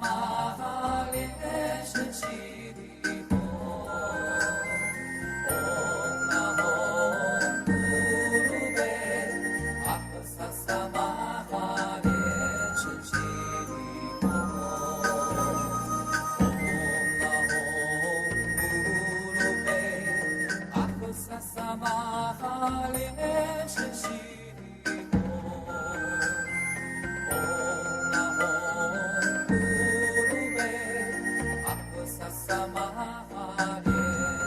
玛哈莲神悉地吽，唵那吽咕噜贝阿克萨萨玛哈莲神悉地吽，唵那吽咕噜贝阿克萨萨玛哈莲神悉地吽。萨玛哈莲神悉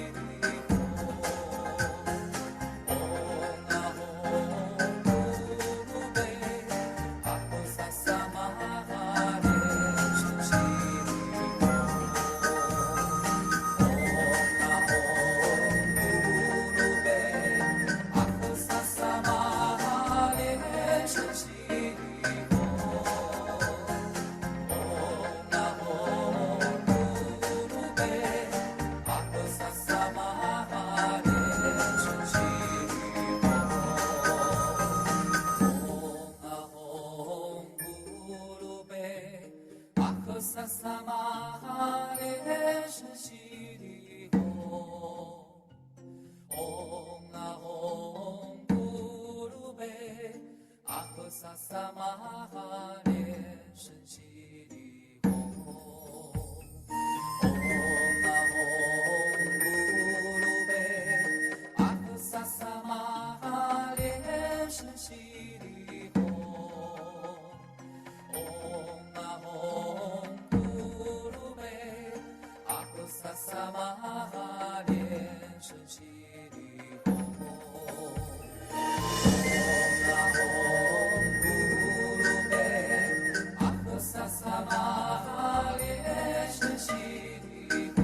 地吽，唵那吽咕噜贝阿克萨萨玛哈莲神悉地吽，唵那吽咕噜贝阿克萨萨玛哈莲神悉地吽。萨萨玛哈莲神悉地吽，唵那吽咕噜贝阿克萨萨玛哈莲神悉地吽，唵那吽咕噜贝阿克萨萨玛哈莲神悉地吽，唵那吽萨萨玛哈莲神悉地吽，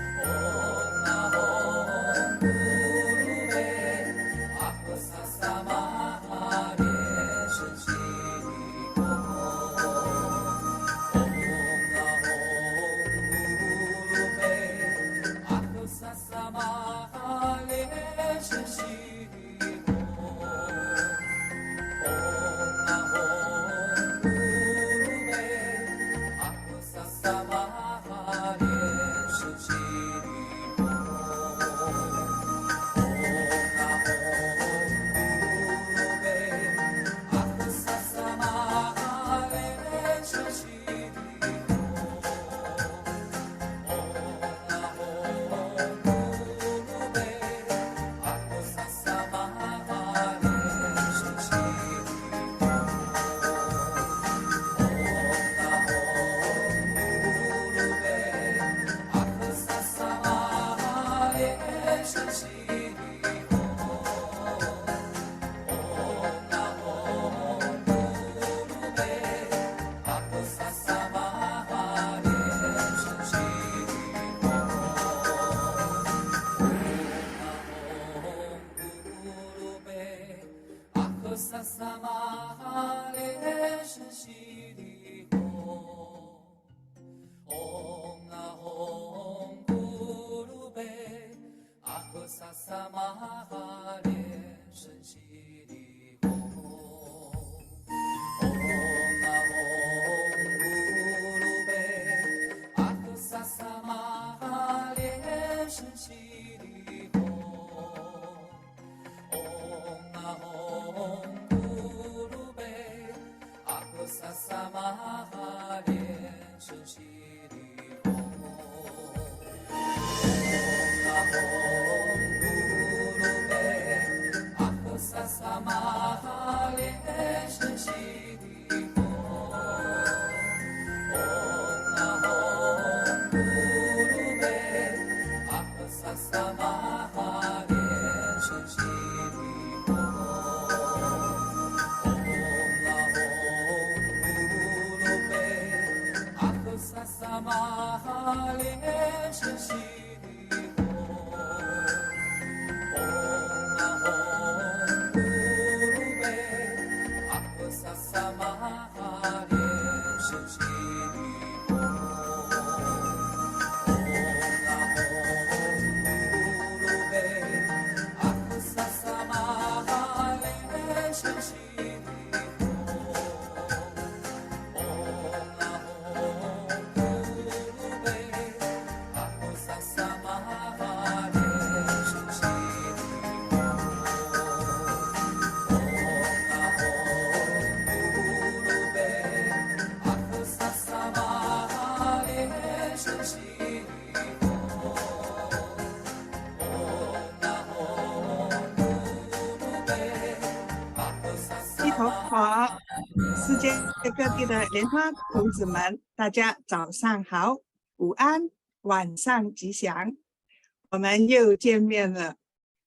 唵那吽咕噜贝阿克萨萨玛哈莲神悉地吽，唵那吽咕噜贝阿克萨萨玛哈莲神悉地吽。萨萨玛哈莲神悉地吽，唵那吽咕噜贝阿克萨萨玛哈莲神悉地吽，唵那吽咕噜贝阿克萨萨玛哈莲神悉地吽。萨萨玛哈莲神悉地吽，唵那吽咕噜贝阿克萨萨玛哈莲神悉地吽，唵那吽咕噜贝阿克萨萨玛哈莲神悉地吽，唵那吽萨萨玛哈莲神悉地吽，唵那吽咕噜贝阿克萨萨玛哈莲神悉地吽，唵那吽咕噜贝阿克萨萨玛。各地的莲花童子们，大家早上好，午安，晚上吉祥。我们又见面了，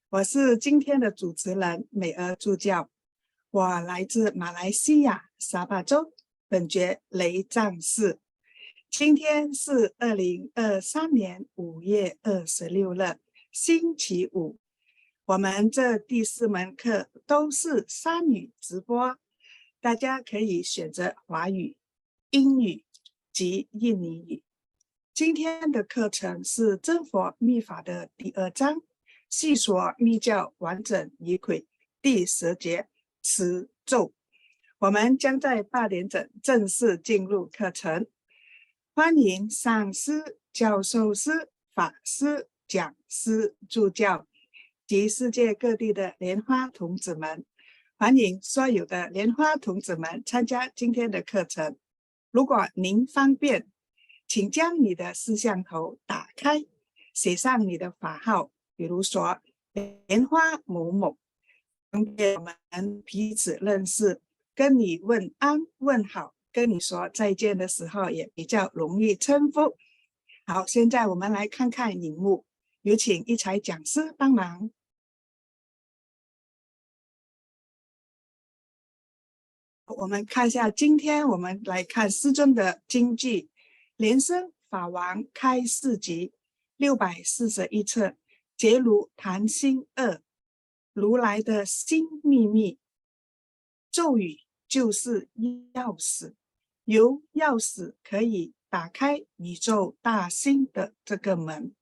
我是今天的主持人美娥助教，我来自马来西亚沙巴州，本爵雷藏寺。今天是2023年5月26日，星期五。我们这第4门课都是3语直播，大家可以选择华语、英语及印尼语。今天的课程是真佛密法的第2章，细说密教完整仪轨第10节持咒。我们将在8点整正式进入课程。欢迎上师、教授师、法师、讲师、助教及世界各地的莲花童子们，欢迎所有的莲花童子们参加今天的课程。如果您方便，请将你的摄像头打开，写上你的法号，比如说莲花某某，方便我们彼此认识，跟你问安问好，跟你说再见的时候也比较容易称呼。好，现在我们来看看荧幕，有请一才讲师帮忙。我们看一下，今天我们来看师尊的经句，莲生法王开示集641册，结如谈心2，如来的心秘密。咒语就是钥匙，由钥匙可以打开宇宙大心的这个门。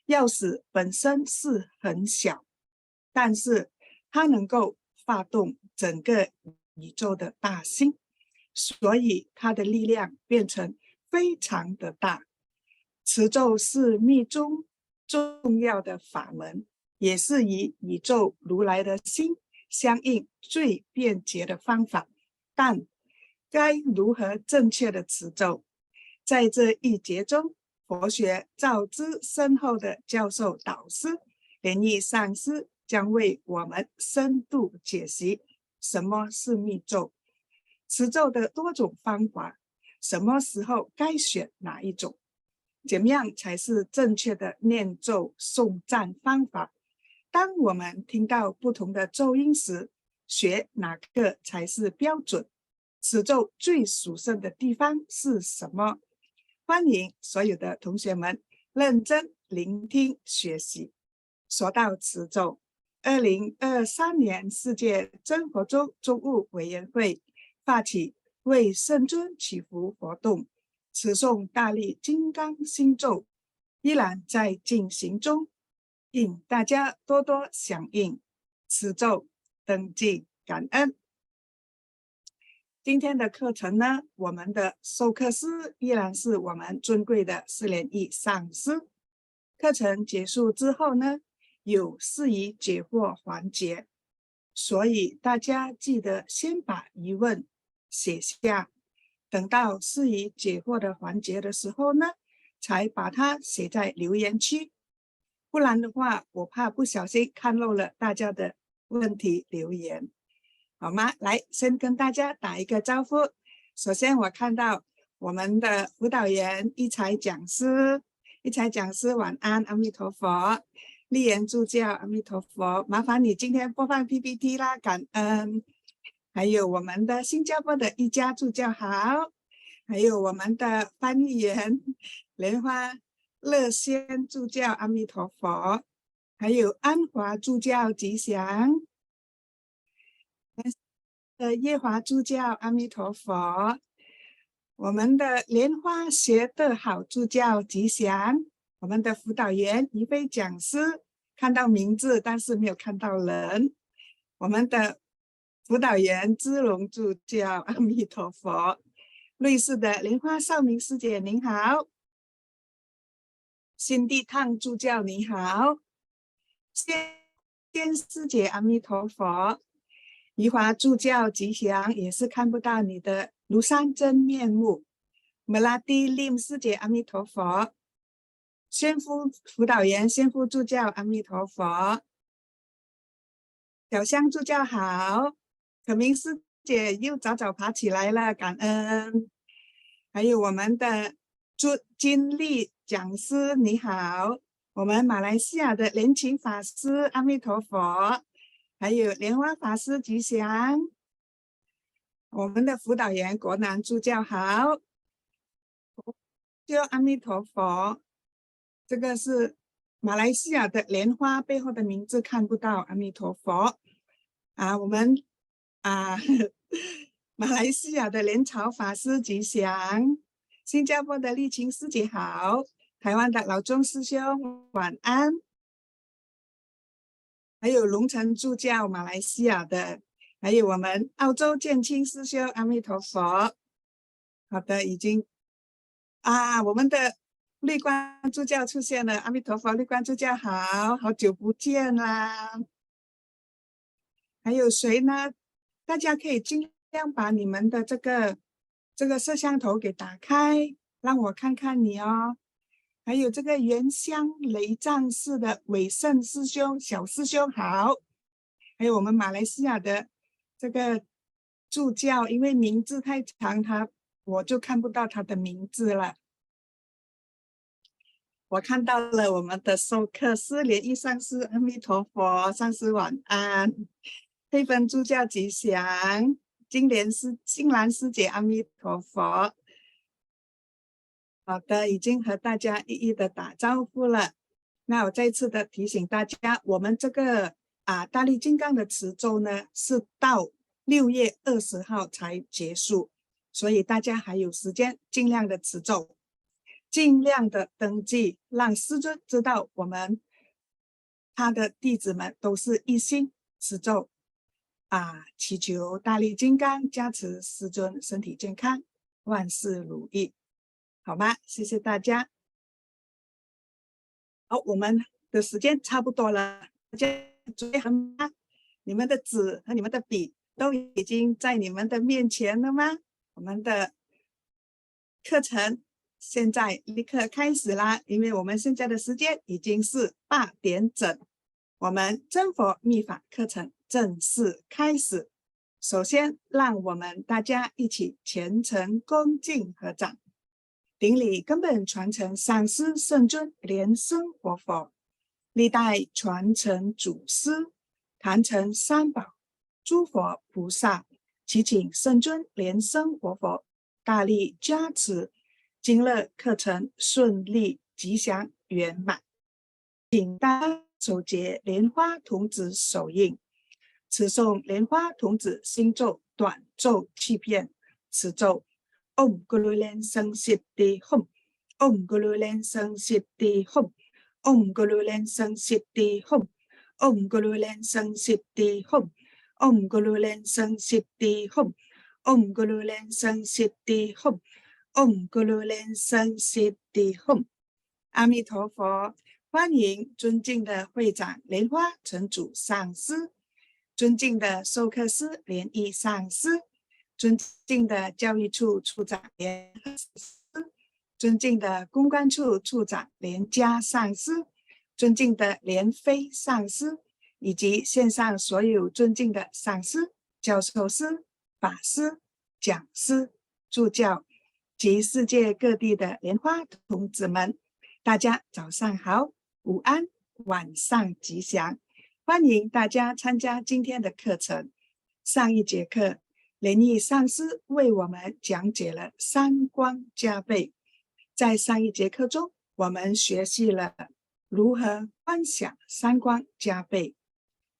钥匙本身是很小，但是它能够发动整个宇宙的大心，所以它的力量变成非常的大。持咒是密宗重要的法门，也是与宇宙如来的心相应最便捷的方法，但该如何正确的持咒？在这一节中，佛学造诣深厚的教授导师莲益上师将为我们深度解析什么是密咒，持咒的多种方法，什么时候该选哪一种，怎么样才是正确的念咒诵赞方法。当我们听到不同的咒音时，学哪个才是标准？持咒最殊胜的地方是什么？欢迎所有的同学们认真聆听学习。说到持咒，2023年世界真佛宗宗务委员会发起为圣尊祈福活动，持诵大力金刚心咒依然在进行中，请大家多多响应持咒登记，感恩。今天的课程呢，我们的授课师依然是我们尊贵的释莲益上师。课程结束之后呢，有释疑解惑环节，所以大家记得先把疑问写下，等到释疑解惑的环节的时候呢，才把它写在留言区，不然的话，我怕不小心看漏了大家的问题留言。好吗？来，先跟大家打一个招呼。首先，我看到我们的辅导员一才讲师，一才讲师晚安，阿弥陀佛。立言助教，阿弥陀佛。麻烦你今天播放 PPT 啦，感恩。还有我们的新加坡的一家助教好，还有我们的翻译员莲花乐仙助教，阿弥陀佛。还有安华助教吉祥。叶华助教，阿弥陀佛。我们的莲花学得好助教吉祥，我们的辅导员一位讲师，看到名字但是没有看到人。我们的辅导员芝龙助教，阿弥陀佛。瑞士的莲花少明师姐您好，新地烫助教你好，仙师姐阿弥陀佛。宜华助教吉祥，也是看不到你的庐山真面目。摩拉蒂令师姐阿弥陀佛。宣夫辅导员宣夫助教阿弥陀佛。小香助教好。可明师姐又早早爬起来了，感恩。还有我们的金丽讲师，你好。我们马来西亚的莲琴法师，阿弥陀佛。还有莲花法师吉祥。我们的辅导员国南助教好。就阿弥陀佛。这个是马来西亚的莲花背后的名字看不到，阿弥陀佛。我们马来西亚的莲草法师吉祥，新加坡的丽琴师姐好，台湾的老钟师兄晚安，还有龙城助教马来西亚的，还有我们澳洲建清师兄阿弥陀佛。好的，已经我们的绿光助教出现了，阿弥陀佛，绿光助教好，好久不见啦。还有谁呢？大家可以尽量把你们的这个摄像头给打开，让我看看你哦。还有这个原乡雷藏寺的伟胜师兄小师兄好。还有我们马来西亚的这个助教，因为名字太长，我就看不到他的名字了。我看到了我们的授课师莲益上师，阿弥陀佛，上师晚安。佩芬助教吉祥，金兰师姐阿弥陀佛。好的，已经和大家一一的打招呼了。那我再次的提醒大家，我们这个大力金刚的持咒呢，是到6月20号才结束，所以大家还有时间，尽量的持咒，尽量的登记，让师尊知道他的弟子们都是一心持咒祈求大力金刚加持师尊身体健康，万事如意，好吗？谢谢大家。好，我们的时间差不多了，大家准备好吗？你们的纸和你们的笔都已经在你们的面前了吗？我们的课程现在立刻开始啦，因为我们现在的时间已经是8点整，我们真佛密法课程正式开始。首先，让我们大家一起虔诚恭敬合掌，顶礼根本传承上师圣尊莲生活佛，历代传承祖师，坛城三宝，诸佛菩萨，祈请圣尊莲生活佛大力加持，今日课程顺利吉祥圆满。请大家手结莲花童子手印，持诵莲花童子心咒短咒7遍，此咒Om Guru Len Sang Siddhi Hum Om Guru Len Sang Siddhi Hum Om Guru Len Sang Siddhi Hum Om Guru Len Sang Siddhi Hum Om Guru Len Sang Siddhi Hum Om Guru Len Sang Siddhi Hum Om Guru Len Sang Siddhi Hum。 阿弥陀佛。欢迎尊敬的会长莲花城主上师，尊敬的授课师莲益上师，尊敬的教育处处长莲师，尊敬的公关处处长莲家上师，尊敬的莲飞上师，以及线上所有尊敬的上师、教授师、法师、讲师、助教及世界各地的莲花童子们，大家早上好，午安，晚上吉祥！欢迎大家参加今天的课程。上一节课，莲益上师为我们讲解了三光加倍。在上一节课中，我们学习了如何观想三光加倍。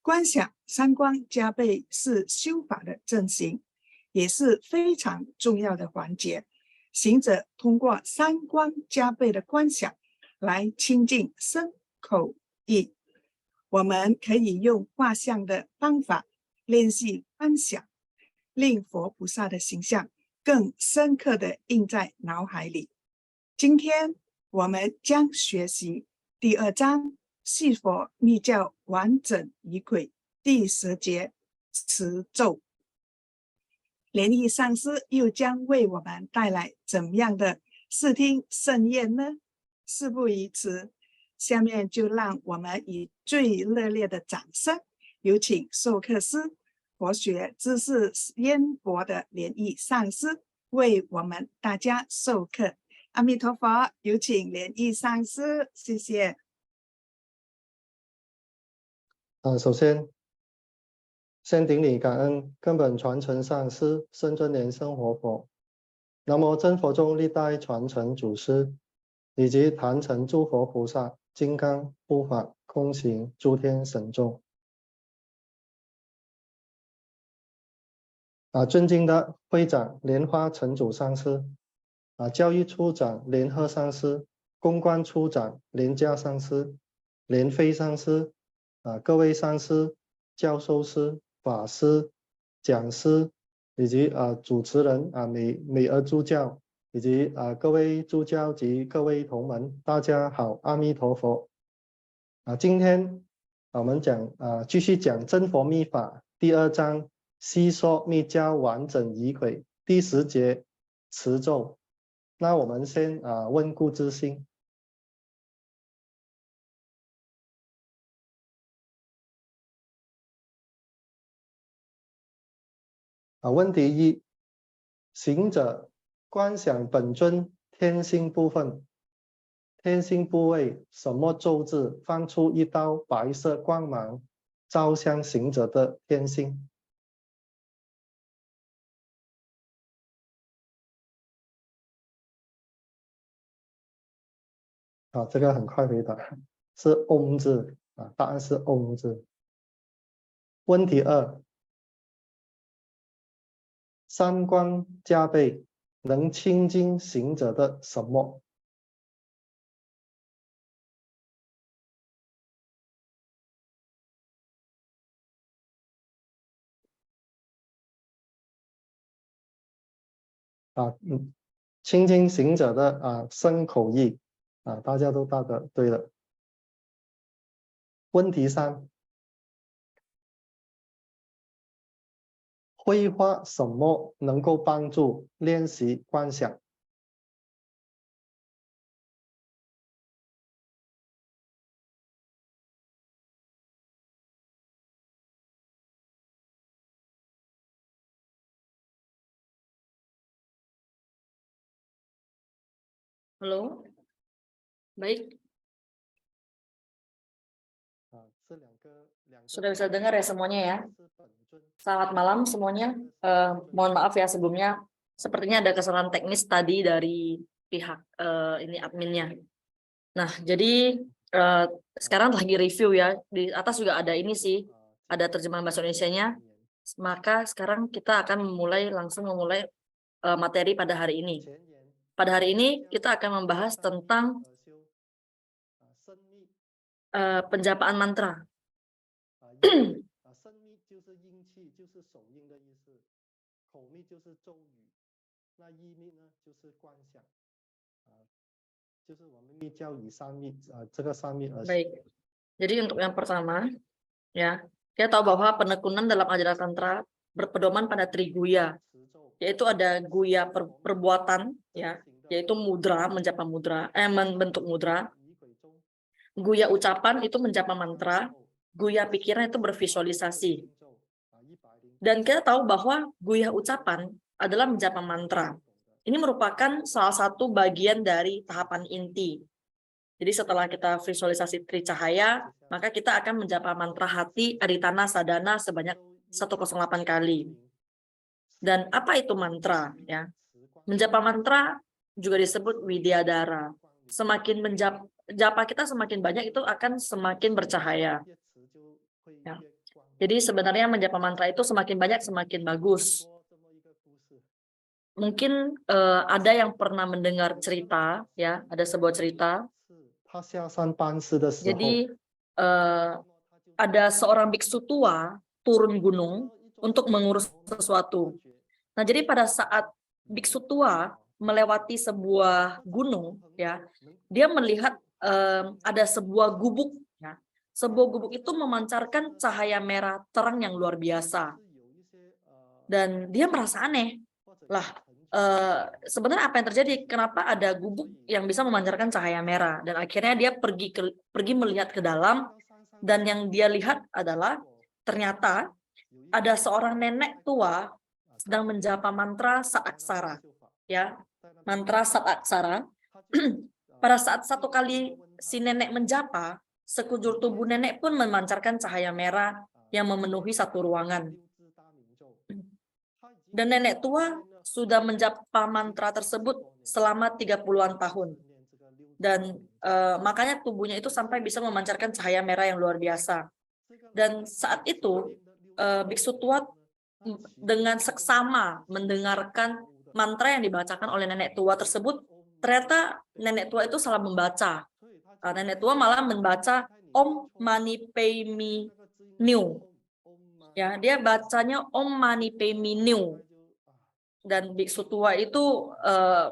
观想三光加倍是修法的正行，也是非常重要的环节。行者通过三光加倍的观想来亲近身口意，我们可以用画像的方法练习观想，令佛菩萨的形象更深刻地印在脑海里。今天我们将学习第2章系佛密教完整仪轨第10节持咒。莲益上师又将为我们带来怎样的视听盛宴呢？事不宜迟，下面就让我们以最热烈的掌声，有请授课师佛学知识渊博的莲益上师为我们大家授课。阿弥陀佛，有请莲益上师，谢谢。首先顶礼感恩根本传承上师圣尊莲生活佛，南无真佛宗历代传承祖师，以及坛城诸佛菩萨、金刚护法、空行诸天神众。尊敬的会长莲花城主上师，教育处长莲鹤上师，公关处长莲家上师，莲飞上师，各位上师、教授师、法师、讲师，以及主持人美儿助教，以及各位助教及各位同门，大家好，阿弥陀佛。今天我们继续讲真佛密法第2章，细说密教完整仪轨第10节持咒。那我们先问故知新。问题1，行者观想本尊天心部分，天心部位什么咒字放出一道白色光芒，照向行者的天心？这个很快回答，是嗡字答案是嗡字。问题2，三观加倍能清净行者的什么？清净行者的身口意大家都答得对了。问题3，绘画什么能够帮助练习观想？Halo, baik. Sudah bisa dengar ya semuanya ya? Selamat malam semuanya. Mohon maaf ya sebelumnya, sepertinya ada kesalahan teknis tadi dari pihak ini adminnya. Nah, jadi sekarang lagi review ya. Di atas juga ada ini sih, ada terjemahan bahasa Indonesianya. Maka sekarang kita akan langsung memulai materi pada hari ini. Pada hari ini kita akan membahas tentang penjapaan mantra. Baik. Jadi untuk yang pertama, ya, kita tahu bahwa penekunan dalam ajaran tantra berpedoman pada triguya, yaitu ada guya perbuatan, ya, yaitu mudra, menjapa mudra, membentuk mudra. Guya ucapan itu menjapa mantra, guya pikiran itu bervisualisasi. Dan kita tahu bahwa guya ucapan adalah menjapa mantra. Ini merupakan salah satu bagian dari tahapan inti. Jadi setelah kita visualisasi tricahaya, maka kita akan menjapa mantra hati aditana sadana sebanyak 108 kali. Dan apa itu mantra? Ya, menjapa mantra juga disebut widyadhara. Semakin japa kita semakin banyak, itu akan semakin bercahaya. Ya. Jadi sebenarnya menjapa mantra itu semakin banyak semakin bagus. Mungkin ada yang pernah mendengar cerita, ya, ada sebuah cerita. Jadi ada seorang biksu tua turun gunung untuk mengurus sesuatu. Nah, jadi pada saat biksu tua melewati sebuah gunung, ya, dia melihat ada sebuah gubuk, ya. Sebuah gubuk itu memancarkan cahaya merah terang yang luar biasa. Dan dia merasa aneh. Lah, sebenarnya apa yang terjadi? Kenapa ada gubuk yang bisa memancarkan cahaya merah? Dan akhirnya dia pergi melihat ke dalam, dan yang dia lihat adalah ternyata ada seorang nenek tua sedang menjapa mantra sataksara, ya, mantra sataksara. Pada saat satu kali si nenek menjapa, sekujur tubuh nenek pun memancarkan cahaya merah yang memenuhi satu ruangan. Dan nenek tua sudah menjapa mantra tersebut selama 30-an tahun. Dan makanya tubuhnya itu sampai bisa memancarkan cahaya merah yang luar biasa. Dan saat itu biksu tua dengan seksama mendengarkan mantra yang dibacakan oleh nenek tua tersebut, ternyata nenek tua itu salah membaca. Nenek tua malah membaca Om Mani Padme New. Ya, dia bacanya Om Mani Padme New. Dan biksu tua itu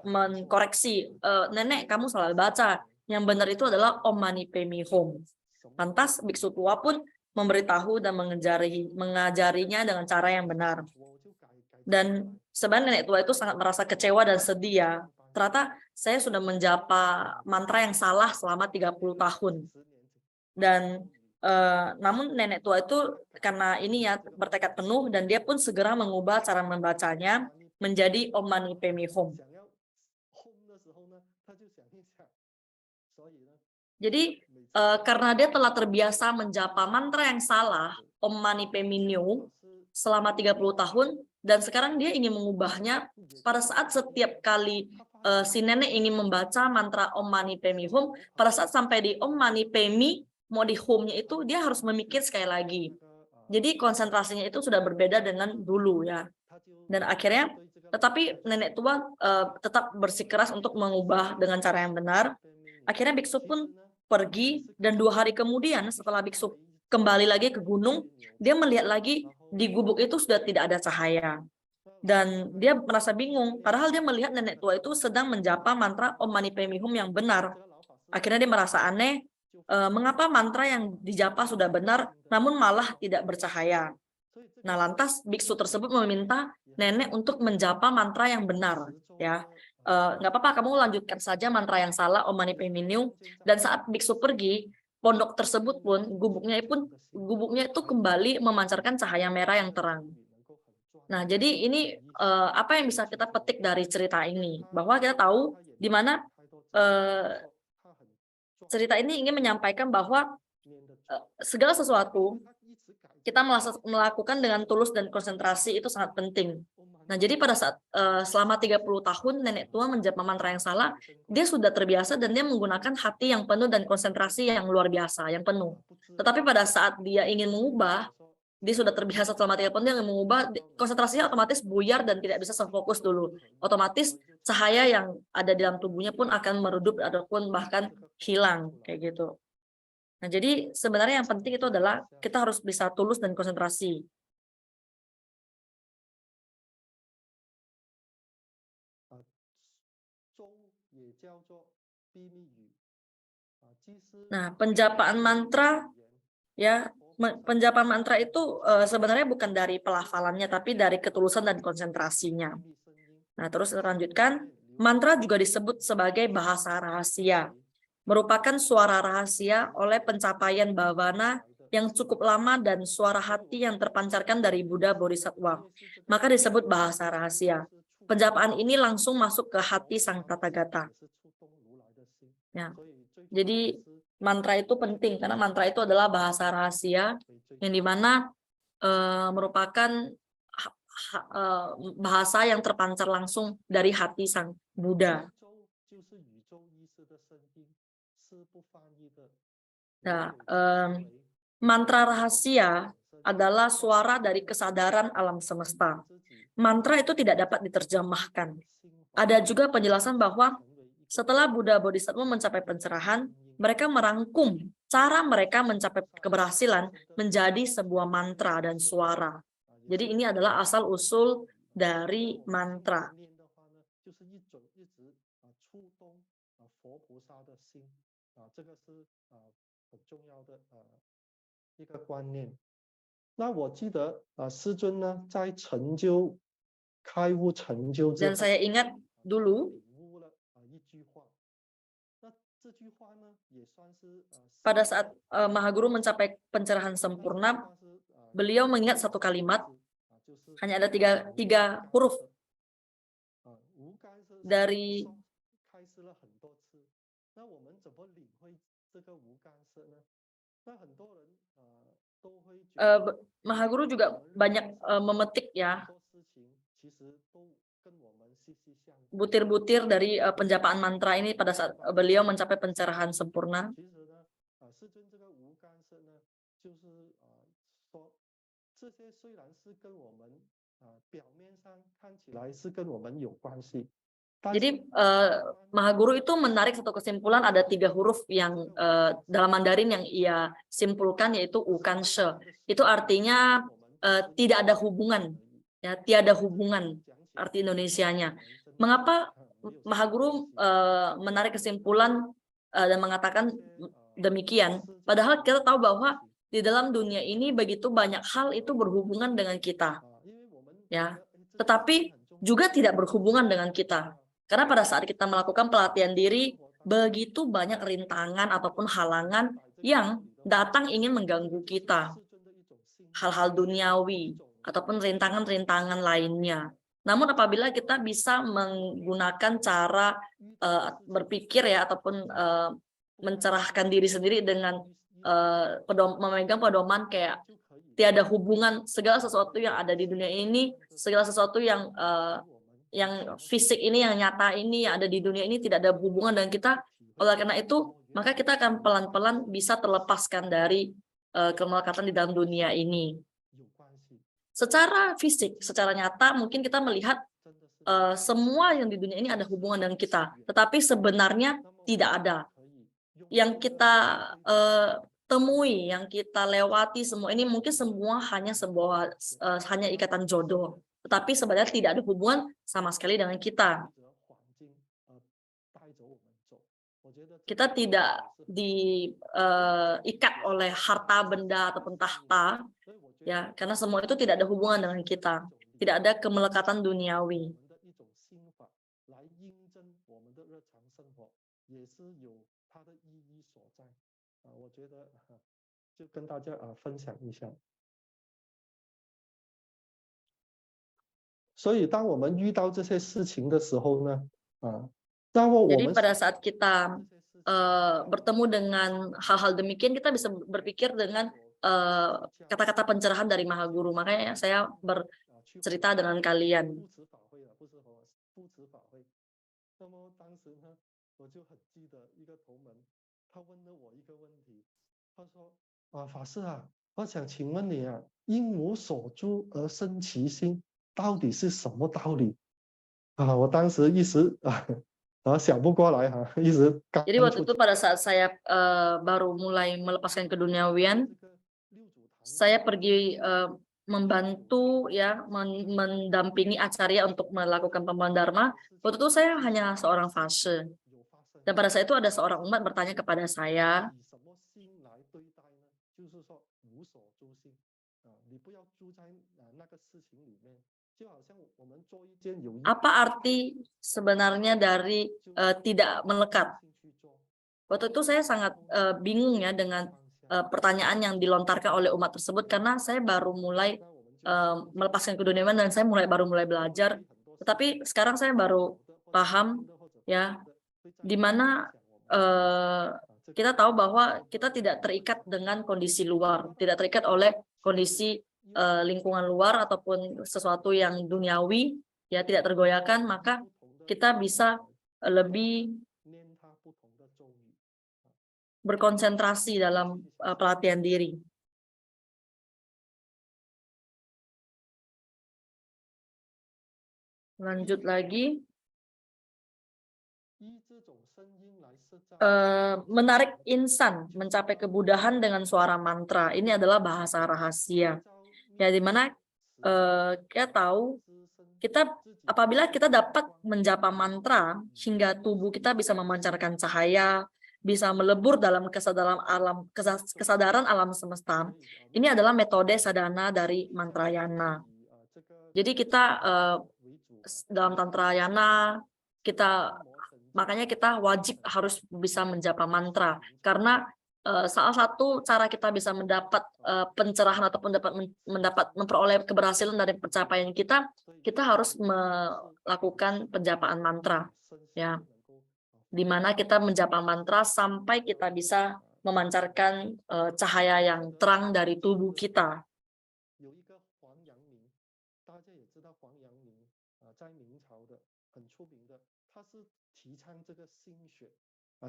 mengkoreksi, nenek kamu salah baca. Yang benar itu adalah Om Mani Padme Hum. Lantas biksu tua pun memberitahu dan mengajarinya dengan cara yang benar. Dan sebenarnya nenek tua itu sangat merasa kecewa dan sedih ya. Ternyata saya sudah menjapa mantra yang salah selama 30 tahun. Dan namun nenek tua itu karena ini ya bertekad penuh dan dia pun segera mengubah cara membacanya menjadi Om Mani Padme Hum. Jadi karena dia telah terbiasa menjapa mantra yang salah, Om Mani Padme New, selama 30 tahun, dan sekarang dia ingin mengubahnya pada saat setiap kali si nenek ingin membaca mantra Om Mani Padme Hum, pada saat sampai di Om Mani Padme, mau di home-nya itu dia harus memikir sekali lagi. Jadi konsentrasinya itu sudah berbeda dengan dulu ya. Dan akhirnya, tetapi nenek tua tetap bersikeras untuk mengubah dengan cara yang benar. Akhirnya biksu pun pergi, dan 2 hari kemudian setelah biksu kembali lagi ke gunung, dia melihat lagi di gubuk itu sudah tidak ada cahaya. Dan dia merasa bingung, padahal dia melihat nenek tua itu sedang menjapa mantra Om Mani Padme Hum yang benar. Akhirnya dia merasa aneh, mengapa mantra yang dijapa sudah benar, namun malah tidak bercahaya. Nah, lantas biksu tersebut meminta nenek untuk menjapa mantra yang benar, ya. Nggak apa-apa, kamu lanjutkan saja mantra yang salah, Om Mani Padme New. Dan saat biksu pergi, pondok tersebut pun gubuknya itu kembali memancarkan cahaya merah yang terang. Nah, jadi ini apa yang bisa kita petik dari cerita ini, bahwa kita tahu di mana cerita ini ingin menyampaikan bahwa segala sesuatu kita melakukan dengan tulus dan konsentrasi itu sangat penting. Nah, jadi pada saat selama 30 tahun nenek tua menjapa mantra yang salah, dia sudah terbiasa dan dia menggunakan hati yang penuh dan konsentrasi yang luar biasa, yang penuh. Tetapi pada saat dia ingin mengubah, dia sudah terbiasa selama 30 tahun, dia ingin mengubah, konsentrasinya otomatis buyar dan tidak bisa fokus dulu. Otomatis cahaya yang ada di dalam tubuhnya pun akan meredup ataupun bahkan hilang, kayak gitu. Nah, jadi sebenarnya yang penting itu adalah kita harus bisa tulus dan konsentrasi. Nah, penjapaan mantra ya, penjapaan mantra itu sebenarnya bukan dari pelafalannya tapi dari ketulusan dan konsentrasinya. Nah, terus lanjutkan, mantra juga disebut sebagai bahasa rahasia, merupakan suara rahasia oleh pencapaian bhavana yang cukup lama dan suara hati yang terpancarkan dari Buddha Bodhisattva. Maka disebut bahasa rahasia. Penjapaan ini langsung masuk ke hati sang Tathagata. Ya. Jadi mantra itu penting karena mantra itu adalah bahasa rahasia yang dimana merupakan bahasa yang terpancar langsung dari hati sang Buddha. Nah, mantra rahasia adalah suara dari kesadaran alam semesta. Mantra itu tidak dapat diterjemahkan. Ada juga penjelasan bahwa setelah Buddha Bodhisattva mencapai pencerahan, mereka merangkum cara mereka mencapai keberhasilan menjadi sebuah mantra dan suara. Jadi ini adalah asal-usul dari mantra. Dan saya ingat dulu pada saat Mahaguru mencapai pencerahan sempurna, beliau mengingat satu kalimat, hanya ada tiga huruf dari Mahaguru juga banyak memetik ya butir-butir dari penjapaan mantra ini pada saat beliau mencapai pencerahan sempurna. Jadi Mahaguru itu menarik satu kesimpulan, ada tiga huruf yang dalam Mandarin yang ia simpulkan, yaitu Wukan She. Itu artinya tidak ada hubungan, ya, tiada hubungan arti Indonesianya. Mengapa Mahaguru menarik kesimpulan dan mengatakan demikian? Padahal kita tahu bahwa di dalam dunia ini begitu banyak hal itu berhubungan dengan kita, ya, tetapi juga tidak berhubungan dengan kita. Karena pada saat kita melakukan pelatihan diri, begitu banyak rintangan ataupun halangan yang datang ingin mengganggu kita. Hal-hal duniawi ataupun rintangan-rintangan lainnya. Namun apabila kita bisa menggunakan cara berpikir ya, ataupun mencerahkan diri sendiri dengan memegang pedoman kayak tiada hubungan, segala sesuatu yang ada di dunia ini, segala sesuatu yang fisik ini, yang nyata ini, yang ada di dunia ini tidak ada hubungan dengan kita. Oleh karena itu, maka kita akan pelan-pelan bisa terlepaskan dari kemelekatan di dalam dunia ini. Secara fisik, secara nyata, mungkin kita melihat semua yang di dunia ini ada hubungan dengan kita, tetapi sebenarnya tidak ada. Yang kita temui, yang kita lewati, semua ini mungkin semua hanya hanya ikatan jodoh. Tetapi sebenarnya tidak ada hubungan sama sekali dengan kita. Kita tidak diikat oleh harta benda ataupun tahta, ya, karena semua itu tidak ada hubungan dengan kita. Tidak ada kemelekatan duniawi. Jadi pada saat kita bertemu dengan hal-hal demikian, kita bisa berpikir dengan kata-kata pencerahan dari Mahaguru. Makanya saya bercerita dengan kalian. Jadi waktu itu pada saat saya baru mulai melepaskan keduniawian, saya pergi membantu ya, mendampingi acarya untuk melakukan pembawaan dharma. Waktu itu saya hanya seorang fase. Dan pada saat itu ada seorang umat bertanya kepada saya, apa arti sebenarnya dari tidak melekat? Waktu itu saya sangat bingung ya dengan pertanyaan yang dilontarkan oleh umat tersebut, karena saya baru mulai melepaskan keduniawian dan saya baru mulai belajar. Tetapi sekarang saya baru paham ya, di mana kita tahu bahwa kita tidak terikat dengan kondisi luar, tidak terikat oleh kondisi lingkungan luar ataupun sesuatu yang duniawi, ya, tidak tergoyahkan, maka kita bisa lebih berkonsentrasi dalam pelatihan diri. Lanjut lagi. Menarik insan mencapai kebudahan dengan suara mantra. Ini adalah bahasa rahasia. Ya, dimana kita tahu, apabila kita dapat menjapa mantra hingga tubuh kita bisa memancarkan cahaya, bisa melebur dalam kesadaran alam semesta. Ini adalah metode sadhana dari mantrayana. Jadi kita dalam tantrayana, makanya kita wajib harus bisa menjapa mantra, karena salah satu cara kita bisa mendapat pencerahan ataupun mendapat memperoleh keberhasilan dari pencapaian kita, kita harus melakukan penjapaan mantra, ya, di mana kita menjapa mantra sampai kita bisa memancarkan cahaya yang terang dari tubuh kita. 有一个黄阳明，大家也知道黄阳明在明朝的很出名的，他是提倡这个心学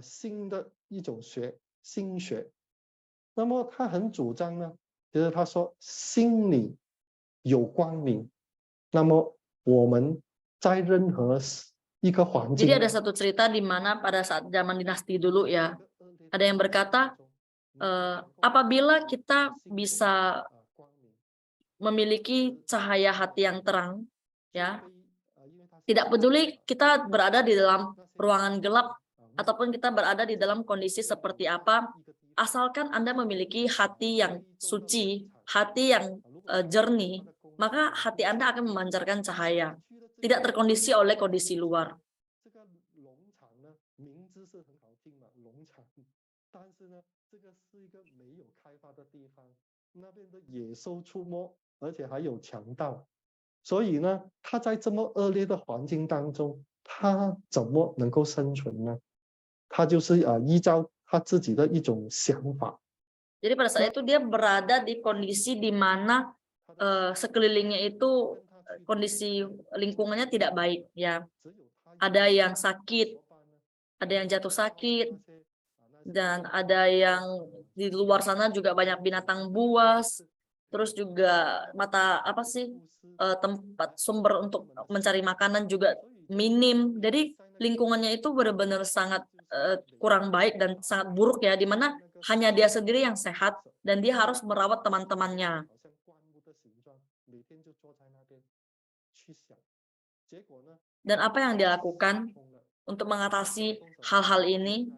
新的一种学，心学。那么他很主张呢，就是他说心里有光明，那么我们在任何一个环境， Jadi ada satu cerita di mana pada saat zaman dinasti dulu ya, ada yang berkata, apabila kita bisa memiliki cahaya hati yang terang, ya, tidak peduli kita berada di dalam ruangan gelap ataupun kita berada di dalam kondisi seperti apa, asalkan Anda memiliki hati yang suci, hati yang jernih, maka hati Anda akan memancarkan cahaya, tidak terkondisi oleh kondisi luar. 这个农场呢，名字是很好听嘛，农场，但是呢，这个是一个没有开发的地方，那边的野兽出没，而且还有强盗，所以呢，他在这么恶劣的环境当中，他怎么能够生存呢？他就是依照他自己的一种想法。 Jadi pada saat itu dia berada di kondisi di mana sekelilingnya itu kondisi lingkungannya tidak baik, ya. Ada yang sakit, ada yang jatuh sakit, dan ada yang di luar sana juga banyak binatang buas, terus juga tempat sumber untuk mencari makanan juga minim. Jadi lingkungannya itu benar-benar sangat kurang baik dan sangat buruk, ya, di mana hanya dia sendiri yang sehat dan dia harus merawat teman-temannya. Dan apa yang dia lakukan untuk mengatasi hal-hal ini?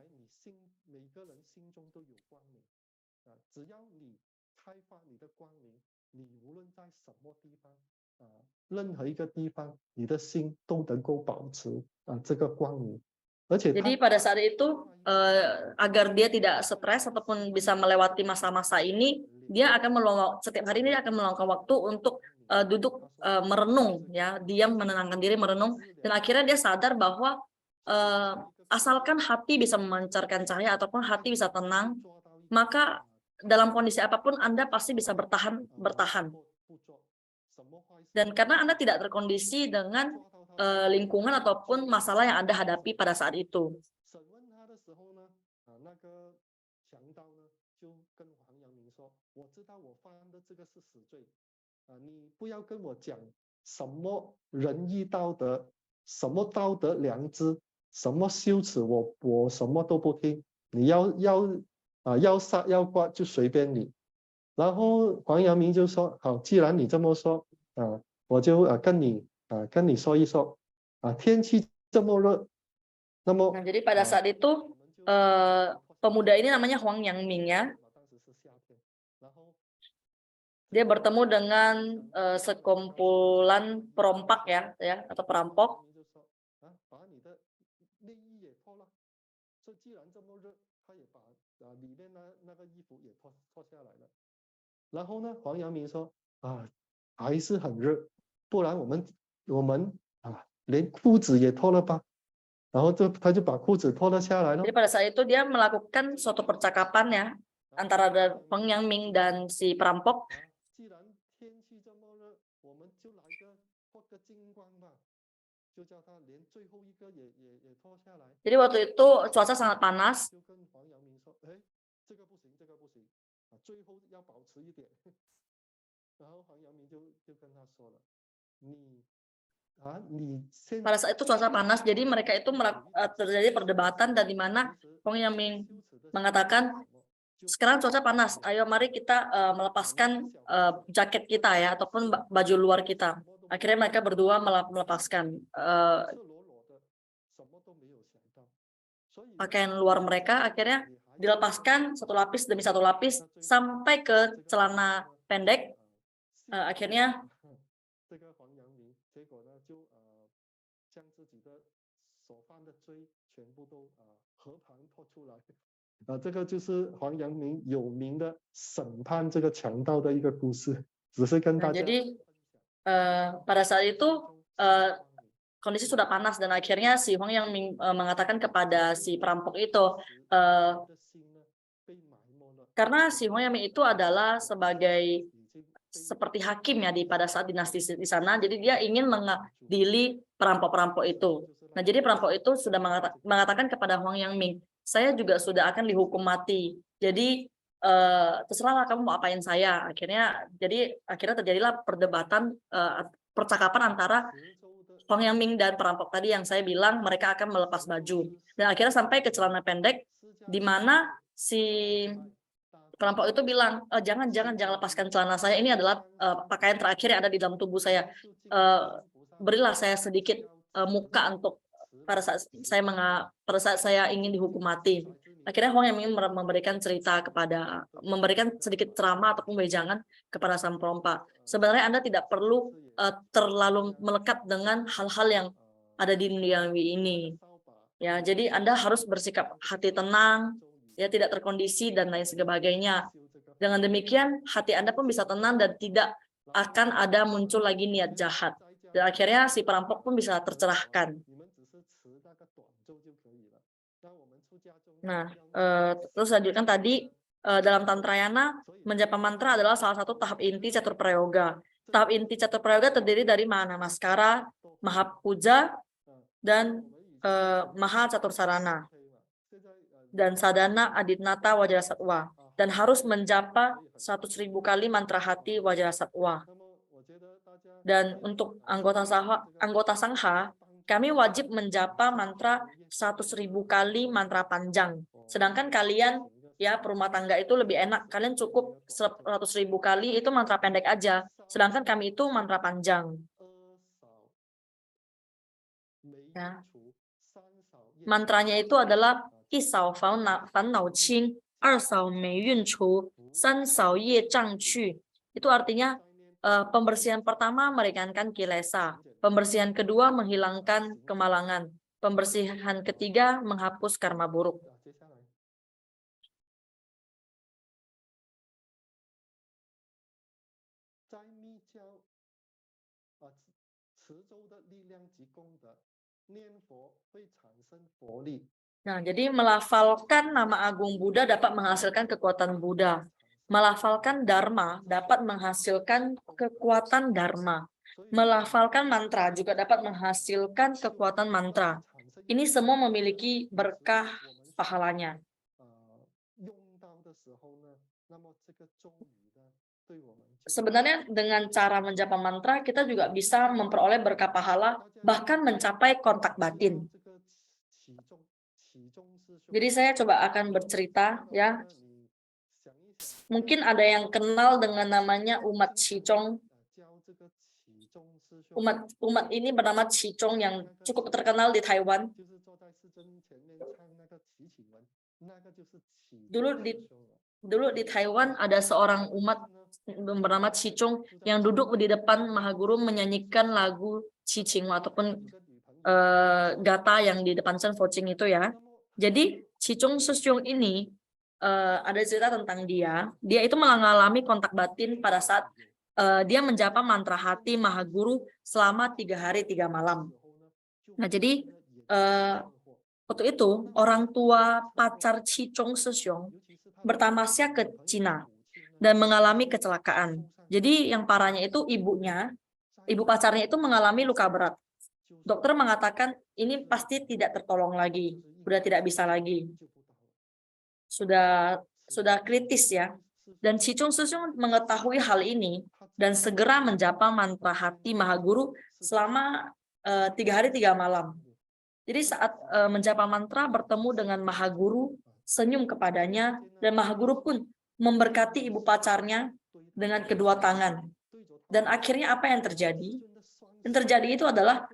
Jadi pada saat itu agar dia tidak stres ataupun bisa melewati masa-masa ini, dia akan setiap hari ini dia akan meluangkan waktu untuk duduk merenung, ya, diam, menenangkan diri, merenung, dan akhirnya dia sadar bahwa asalkan hati bisa memancarkan cahaya ataupun hati bisa tenang, maka dalam kondisi apapun Anda pasti bisa bertahan. Dan karena Anda tidak terkondisi dengan lingkungan ataupun masalah yang Anda hadapi pada saat itu. Nah, jadi pada saat itu pemuda ini namanya Huang Yangming, ya. Dia bertemu dengan sekumpulan perompak, ya, atau perampok. Jadi pada saat itu dia melakukan suatu percakapan, ya, antara Huang Yangming dan si perampok. Jadi waktu itu cuaca sangat panas. Pada saat itu cuaca panas, jadi mereka itu terjadi perdebatan, dan di mana Huang Yangming mengatakan, sekarang cuaca panas, ayo mari kita melepaskan jaket kita, ya, ataupun baju luar kita. Akhirnya mereka berdua melepaskan pakaian luar mereka, akhirnya dilepaskan satu lapis demi satu lapis sampai ke celana pendek. Akhirnya 这个就是黄阳明有名的审判这个强盗的一个故事，只是跟 Nah, 大家 jadi pada saat itu kondisi sudah panas dan akhirnya si Huang yang mengatakan kepada si perampok itu karena si Huang Yang itu adalah sebagai seperti hakim ya pada saat dinasti di sana, jadi dia ingin mengadili perampok-perampok itu. Nah, jadi perampok itu sudah mengatakan kepada Huang Yangming, saya juga sudah akan dihukum mati. Jadi terserahlah kamu mau apain saya. Akhirnya terjadilah perdebatan, percakapan antara Huang Yangming dan perampok tadi yang saya bilang mereka akan melepas baju. Dan akhirnya sampai ke celana pendek, di mana si perampok itu bilang, jangan lepaskan celana saya, ini adalah pakaian terakhir yang ada di dalam tubuh saya. Berilah saya sedikit muka untuk pada saat saya ingin dihukum mati. Akhirnya Huang Yangming memberikan sedikit ceramah ataupun wejangan kepada sang perompak. Sebenarnya Anda tidak perlu terlalu melekat dengan hal-hal yang ada di duniawi ini. Ya, jadi Anda harus bersikap hati tenang, ya, tidak terkondisi dan lain sebagainya. Dengan demikian hati Anda pun bisa tenang dan tidak akan ada muncul lagi niat jahat. Dan akhirnya si perampok pun bisa tercerahkan. Nah, terus lanjutkan tadi dalam Tantrayana menjapa mantra adalah salah satu tahap inti catur prayoga. Tahap inti catur prayoga terdiri dari Mahanamaskara, Mahapuja, dan Maha Catur Sarana. Dan sadana aditnata wajrasatwa, dan harus menjapa 100.000 kali mantra hati wajrasatwa. Dan untuk anggota sangha, kami wajib menjapa mantra 100.000 kali mantra panjang. Sedangkan kalian ya perumah tangga itu lebih enak, kalian cukup 100.000 kali itu mantra pendek aja. Sedangkan kami itu mantra panjang. Ya. Mantranya itu adalah 一扫烦恼清, 二扫霉运除, 三扫业障去. Itu artinya pembersihan pertama meringankan kilesa, pembersihan kedua menghilangkan kemalangan, pembersihan ketiga menghapus karma buruk. Nah, jadi melafalkan nama agung Buddha dapat menghasilkan kekuatan Buddha. Melafalkan Dharma dapat menghasilkan kekuatan Dharma. Melafalkan mantra juga dapat menghasilkan kekuatan mantra. Ini semua memiliki berkah pahalanya. Sebenarnya dengan cara menjapa mantra, kita juga bisa memperoleh berkah pahala, bahkan mencapai kontak batin. Jadi saya coba akan bercerita ya. Mungkin ada yang kenal dengan namanya umat Qigong. Umat ini bernama Qigong yang cukup terkenal di Taiwan. Dulu di Taiwan ada seorang umat bernama Qigong yang duduk di depan Mahaguru menyanyikan lagu Qigong ataupun gata yang di depan Sen Focing itu ya. Jadi Qigong Shusyong ini ada cerita tentang dia. Dia itu mengalami kontak batin pada saat dia menjapa mantra hati Mahaguru selama 3 hari 3 malam. Nah, jadi waktu itu orang tua pacar Qigong Shusyong bertamasya ke Cina dan mengalami kecelakaan. Jadi yang parahnya itu ibu pacarnya itu mengalami luka berat. Dokter mengatakan ini pasti tidak tertolong lagi, sudah tidak bisa lagi. Sudah kritis ya. Dan Qigong Shusyong mengetahui hal ini dan segera menjapa mantra hati Mahaguru selama 3 hari 3 malam. Jadi saat menjapa mantra bertemu dengan Mahaguru, senyum kepadanya, dan Mahaguru pun memberkati ibu pacarnya dengan kedua tangan. Dan akhirnya apa yang terjadi? Yang terjadi itu adalah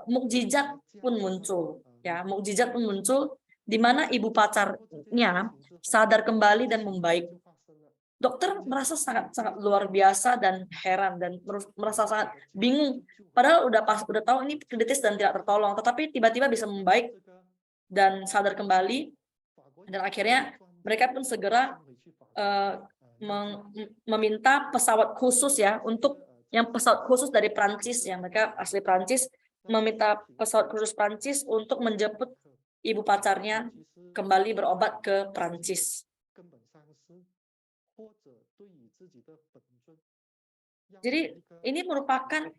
mukjizat pun muncul. Ya, mukjizat pun muncul di mana ibu pacarnya sadar kembali dan membaik. Dokter merasa sangat luar biasa dan heran dan merasa sangat bingung. Padahal udah tahu ini kritis dan tidak tertolong, tetapi tiba-tiba bisa membaik dan sadar kembali. Dan akhirnya mereka pun segera meminta pesawat khusus ya, untuk yang pesawat khusus dari Prancis ya, mereka asli Prancis, meminta pesawat khusus Prancis untuk menjemput ibu pacarnya kembali berobat ke Prancis. Jadi ini merupakan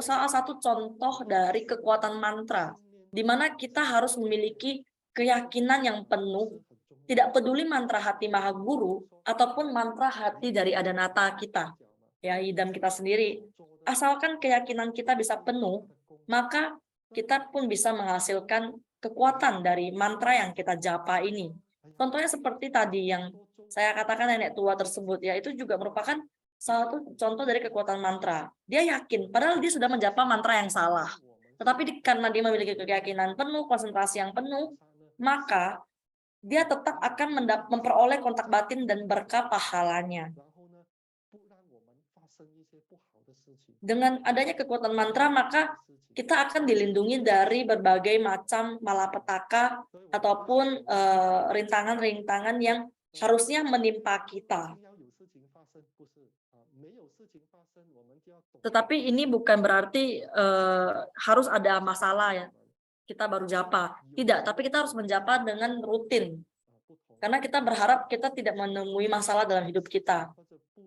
salah satu contoh dari kekuatan mantra, di mana kita harus memiliki keyakinan yang penuh, tidak peduli mantra hati Maha Guru ataupun mantra hati dari Adanata kita, ya idam kita sendiri. Asalkan keyakinan kita bisa penuh, maka kita pun bisa menghasilkan kekuatan dari mantra yang kita japa ini. Contohnya seperti tadi yang saya katakan nenek tua tersebut, ya itu juga merupakan salah satu contoh dari kekuatan mantra. Dia yakin, padahal dia sudah menjapa mantra yang salah. Tetapi karena dia memiliki keyakinan penuh, konsentrasi yang penuh, maka dia tetap akan memperoleh kontak batin dan berkah pahalanya. Dengan adanya kekuatan mantra, maka kita akan dilindungi dari berbagai macam malapetaka ataupun rintangan-rintangan yang harusnya menimpa kita. Tetapi ini bukan berarti harus ada masalah ya, kita baru japa. Tidak, tapi kita harus menjapa dengan rutin. Karena kita berharap kita tidak menemui masalah dalam hidup kita.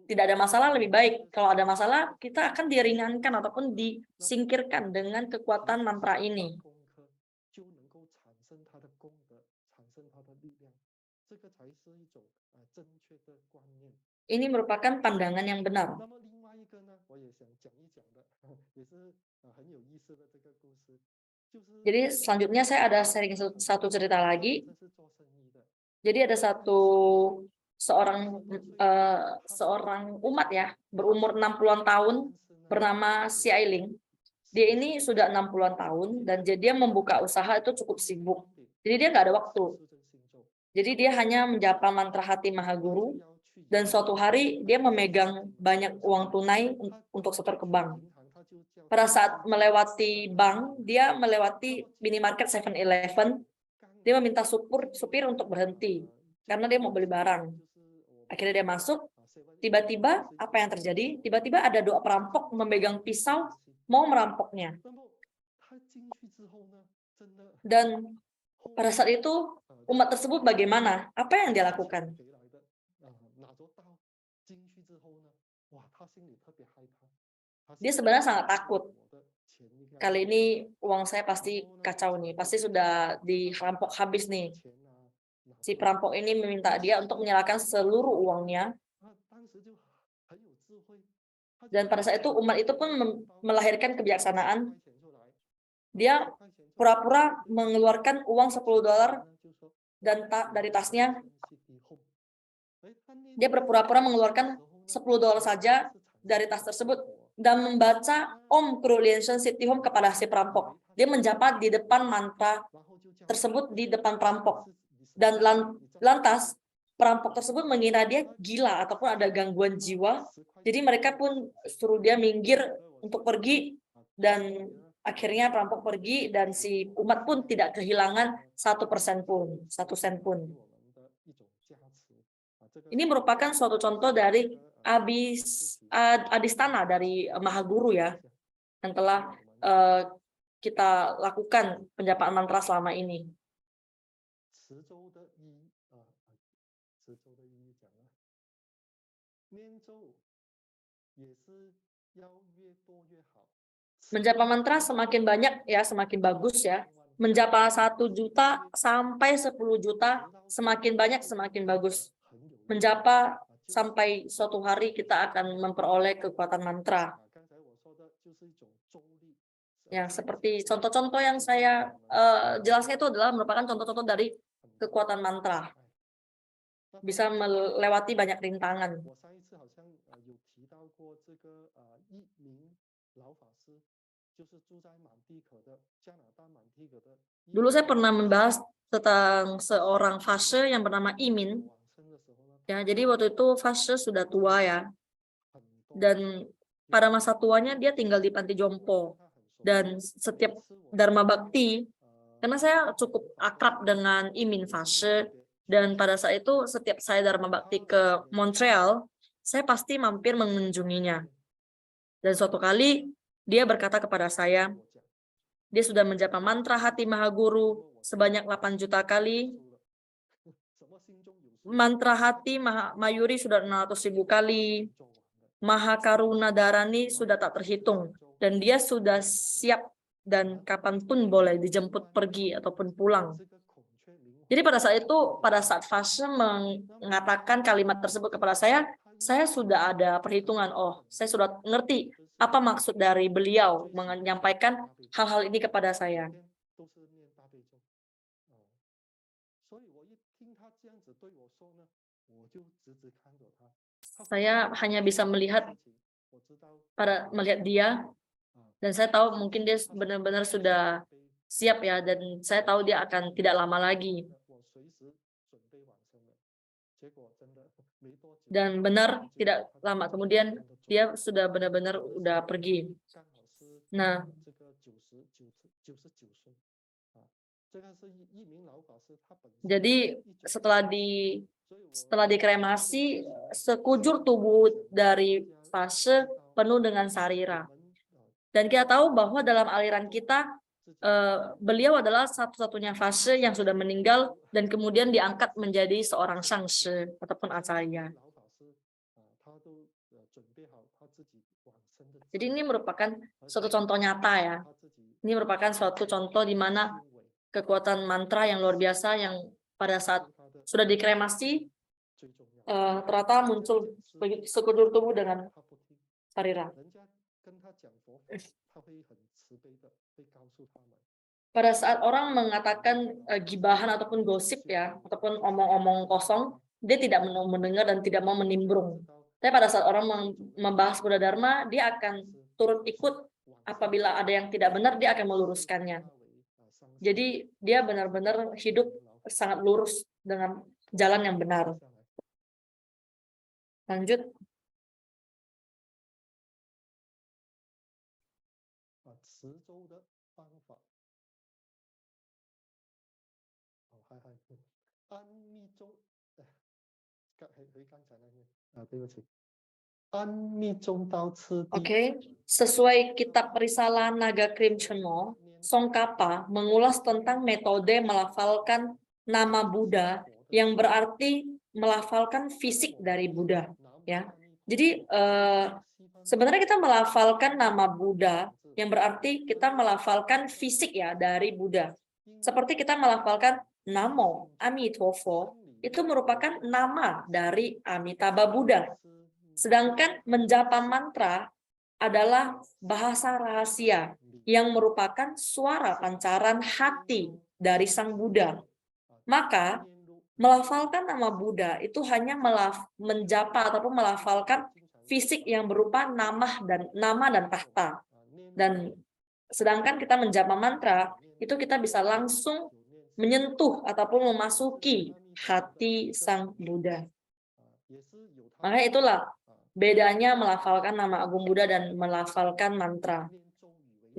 Tidak ada masalah lebih baik. Kalau ada masalah, kita akan diringankan ataupun disingkirkan dengan kekuatan mantra ini. Ini merupakan pandangan yang benar. Jadi selanjutnya saya ada sharing satu cerita lagi. Jadi ada seorang umat ya, berumur 60-an tahun, bernama Si Ailing. Dia ini sudah 60-an tahun dan dia membuka usaha itu cukup sibuk. Jadi dia nggak ada waktu. Jadi dia hanya menjapa mantra hati Maha Guru, dan suatu hari dia memegang banyak uang tunai untuk setor ke bank. Pada saat melewati bank, dia melewati minimarket 7-Eleven, dia meminta supir untuk berhenti, karena dia mau beli barang. Akhirnya dia masuk, tiba-tiba apa yang terjadi? Tiba-tiba ada 2 perampok memegang pisau, mau merampoknya. Dan pada saat itu, umat tersebut bagaimana? Apa yang dia lakukan? Dia sebenarnya sangat takut. Kali ini uang saya pasti kacau nih, pasti sudah dirampok habis nih. Si perampok ini meminta dia untuk menyerahkan seluruh uangnya. Dan pada saat itu umat itu pun melahirkan kebijaksanaan. Dia pura-pura mengeluarkan uang $10 dan dari tasnya. Dia berpura-pura mengeluarkan $10 saja dari tas tersebut dan membaca Om Krulenshan Siddhihom kepada si perampok. Dia menjapa di depan mantra tersebut di depan perampok. Dan lantas perampok tersebut mengira dia gila ataupun ada gangguan jiwa. Jadi mereka pun suruh dia minggir untuk pergi, dan akhirnya perampok pergi dan si umat pun tidak kehilangan 1% pun, 1 sen pun. Ini merupakan suatu contoh dari adistana dari Maha Guru ya, yang telah kita lakukan penjapaan mantra selama ini. Menjapa mantra semakin banyak ya, semakin bagus ya. Menjapa 1 juta sampai 10 juta, semakin banyak semakin bagus. Menjapa sampai suatu hari kita akan memperoleh kekuatan mantra. Ya, seperti contoh-contoh yang saya jelaskan itu adalah merupakan contoh-contoh dari kekuatan mantra. Bisa melewati banyak rintangan. Dulu saya pernah membahas tentang seorang fase yang bernama Imin. Ya, jadi waktu itu fase sudah tua ya. Dan pada masa tuanya dia tinggal di panti jompo. Dan setiap dharma bakti, karena saya cukup akrab dengan Imin fase, Dan pada saat itu setiap saya Dharma Bakti ke Montreal, saya pasti mampir mengunjunginya. Dan suatu kali dia berkata kepada saya, dia sudah menjapa mantra hati Mahaguru sebanyak 8 juta kali. Mantra hati Mayuri sudah 600.000 kali. Mahakaruna Dharani sudah tak terhitung. Dan dia sudah siap dan kapanpun boleh dijemput pergi ataupun pulang. Jadi pada saat fase mengatakan kalimat tersebut kepada saya sudah ada perhitungan. Oh, saya sudah ngerti apa maksud dari beliau menyampaikan hal-hal ini kepada saya. Saya hanya bisa melihat dia, dan saya tahu mungkin dia benar-benar sudah siap ya, dan saya tahu dia akan tidak lama lagi. Dan benar tidak lama kemudian dia sudah benar-benar udah pergi. Nah, jadi setelah dikremasi, sekujur tubuh dari fase penuh dengan sarira. Dan kita tahu bahwa dalam aliran kita, beliau adalah satu-satunya fase yang sudah meninggal dan kemudian diangkat menjadi seorang sangse ataupun acarya. Jadi ini merupakan suatu contoh nyata ya. Ini merupakan suatu contoh di mana kekuatan mantra yang luar biasa yang pada saat sudah dikremasi, ternyata muncul sekujur tubuh dengan sarira. Pada saat orang mengatakan gibahan ataupun gosip ya, ataupun omong-omong kosong, dia tidak mau mendengar dan tidak mau menimbrung. Tapi pada saat orang membahas Buddha Dharma, dia akan turut ikut. Apabila ada yang tidak benar, dia akan meluruskannya. Jadi dia benar-benar hidup sangat lurus dengan jalan yang benar. Lanjut. Oke, sesuai kitab Risalah Naga Krim Chono, Tsongkhapa mengulas tentang metode melafalkan nama Buddha yang berarti melafalkan fisik dari Buddha, ya. Jadi sebenarnya kita melafalkan nama Buddha yang berarti kita melafalkan fisik ya dari Buddha. Seperti kita melafalkan Namo Amitofo, itu merupakan nama dari Amitabha Buddha. Sedangkan menjapa mantra adalah bahasa rahasia yang merupakan suara pancaran hati dari Sang Buddha. Maka melafalkan nama Buddha itu hanya menjapa ataupun melafalkan fisik yang berupa nama dan tahta. Dan sedangkan kita menjapa mantra itu kita bisa langsung menyentuh ataupun memasuki hati Sang Buddha. Makanya itulah bedanya melafalkan nama Agung Buddha dan melafalkan mantra.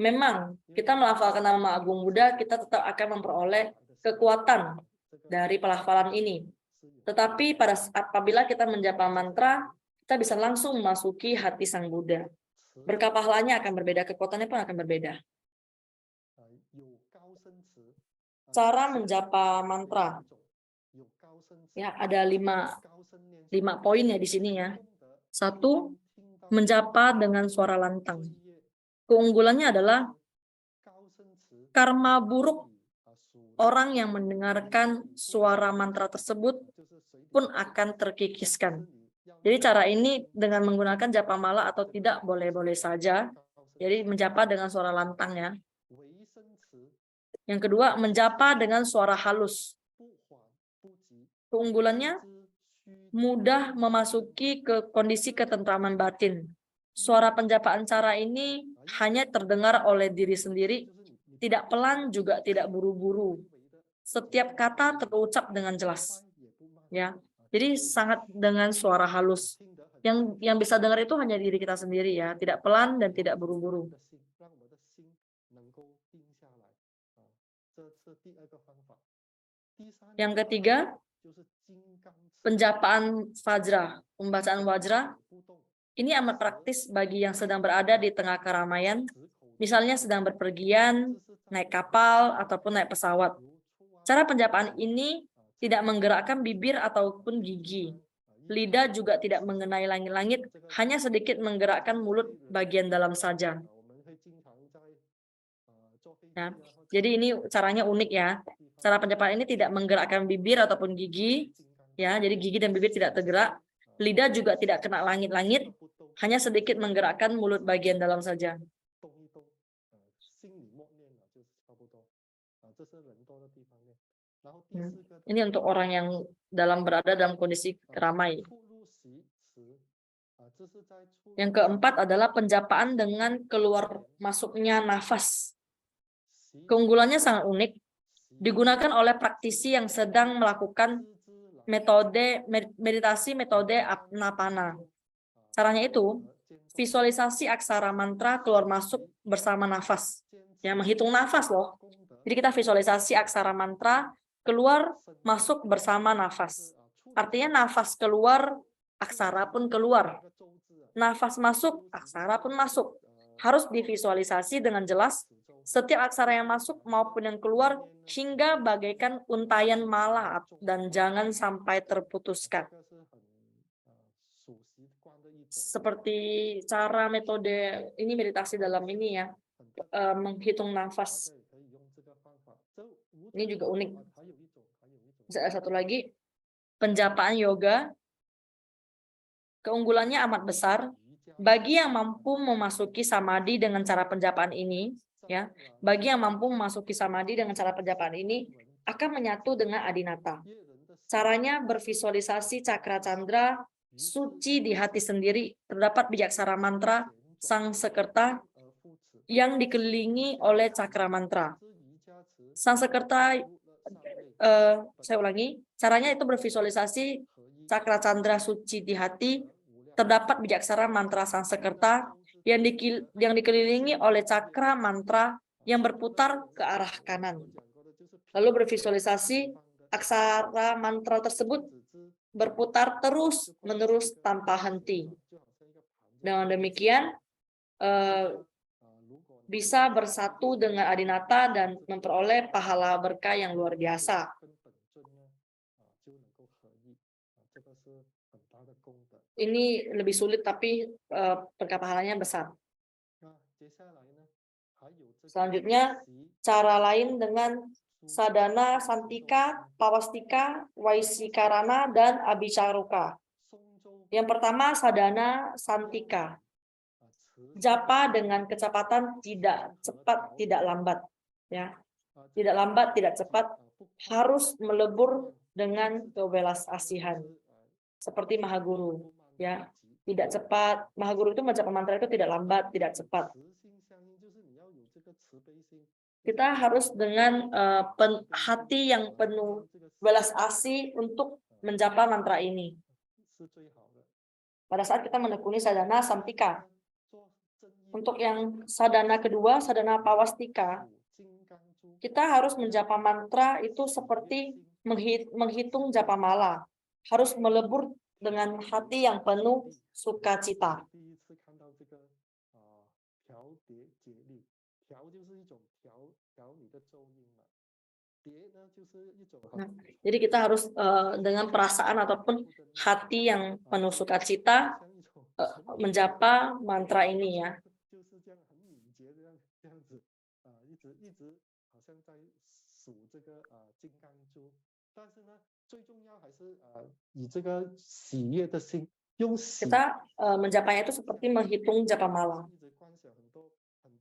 Memang kita melafalkan nama Agung Buddha, kita tetap akan memperoleh kekuatan dari pelafalan ini. Tetapi apabila kita menjapa mantra, kita bisa langsung memasuki hati Sang Buddha. Berkah pahalanya akan berbeda, kekuatannya pun akan berbeda. Cara menjapa mantra. Ya, ada lima poin ya di sini ya. 1, menjapa dengan suara lantang. Keunggulannya adalah karma buruk orang yang mendengarkan suara mantra tersebut pun akan terkikiskan. Jadi cara ini dengan menggunakan japa mala atau tidak boleh-boleh saja. Jadi menjapa dengan suara lantang ya. Yang kedua, menjapa dengan suara halus. Keunggulannya mudah memasuki ke kondisi ketentraman batin. Suara penjapaan cara ini hanya terdengar oleh diri sendiri, tidak pelan juga tidak buru-buru. Setiap kata terucap dengan jelas. Ya. Jadi sangat dengan suara halus. Yang bisa dengar itu hanya diri kita sendiri ya, tidak pelan dan tidak buru-buru. Yang ketiga, Penjapaan Vajra, pembacaan Vajra, ini amat praktis bagi yang sedang berada di tengah keramaian, misalnya sedang berpergian, naik kapal, ataupun naik pesawat. Cara penjapaan ini tidak menggerakkan bibir ataupun gigi. Lidah juga tidak mengenai langit-langit, hanya sedikit menggerakkan mulut bagian dalam saja. Ya, jadi ini caranya unik ya. Cara penjapaan ini tidak menggerakkan bibir ataupun gigi, ya. Jadi gigi dan bibir tidak tergerak. Lidah juga tidak kena langit-langit, hanya sedikit menggerakkan mulut bagian dalam saja. Ini untuk orang yang berada dalam kondisi ramai. Yang keempat adalah penjapaan dengan keluar masuknya nafas. Keunggulannya sangat unik, digunakan oleh praktisi yang sedang melakukan meditasi metode Apnapana. Caranya itu, visualisasi aksara mantra keluar masuk bersama nafas. Ya, menghitung nafas loh. Jadi kita visualisasi aksara mantra keluar masuk bersama nafas. Artinya nafas keluar, aksara pun keluar. Nafas masuk, aksara pun masuk. Harus divisualisasi dengan jelas setiap aksara yang masuk maupun yang keluar hingga bagaikan untayan mala dan jangan sampai terputuskan. Seperti cara metode ini meditasi dalam ini ya, menghitung nafas. Ini juga unik. Satu lagi, penjapaan yoga. Keunggulannya amat besar bagi yang mampu memasuki samadhi dengan cara penjapaan ini. Ya, bagi yang mampu memasuki samadhi dengan cara penjapaan ini akan menyatu dengan adinata. Caranya bervisualisasi cakra candra suci di hati sendiri. Terdapat bijaksana mantra Sang Sekerta yang dikelilingi oleh cakra mantra. Sang Sekerta, saya ulangi, caranya itu bervisualisasi cakra candra suci di hati. Terdapat bijaksana mantra Sang Sekerta yang dikelilingi oleh cakra mantra yang berputar ke arah kanan. Lalu bervisualisasi aksara mantra tersebut berputar terus-menerus tanpa henti. Dengan demikian, bisa bersatu dengan adinata dan memperoleh pahala berkah yang luar biasa. Ini lebih sulit tapi berkah pahalanya besar. Selanjutnya, cara lain dengan sadana, santika, pawastika, waisikarana, dan abicaruka. Yang pertama, sadana, santika. Japa dengan kecepatan tidak cepat, tidak lambat. Ya, tidak lambat, tidak cepat, harus melebur dengan kewelas asihan. Seperti Mahaguru. Ya, tidak cepat. Mahaguru itu menjapa mantra itu tidak lambat, tidak cepat. Kita harus dengan hati yang penuh welas asih untuk menjapa mantra ini. Pada saat kita menekuni sadana santika. Untuk yang sadana kedua, sadana pawastika, kita harus menjapa mantra itu seperti menghitung japa mala. Harus melebur dengan hati yang penuh sukacita. Nah, jadi kita harus dengan perasaan ataupun hati yang penuh sukacita menjapa mantra ini ya. Kita menjapanya itu seperti menghitung japa mala.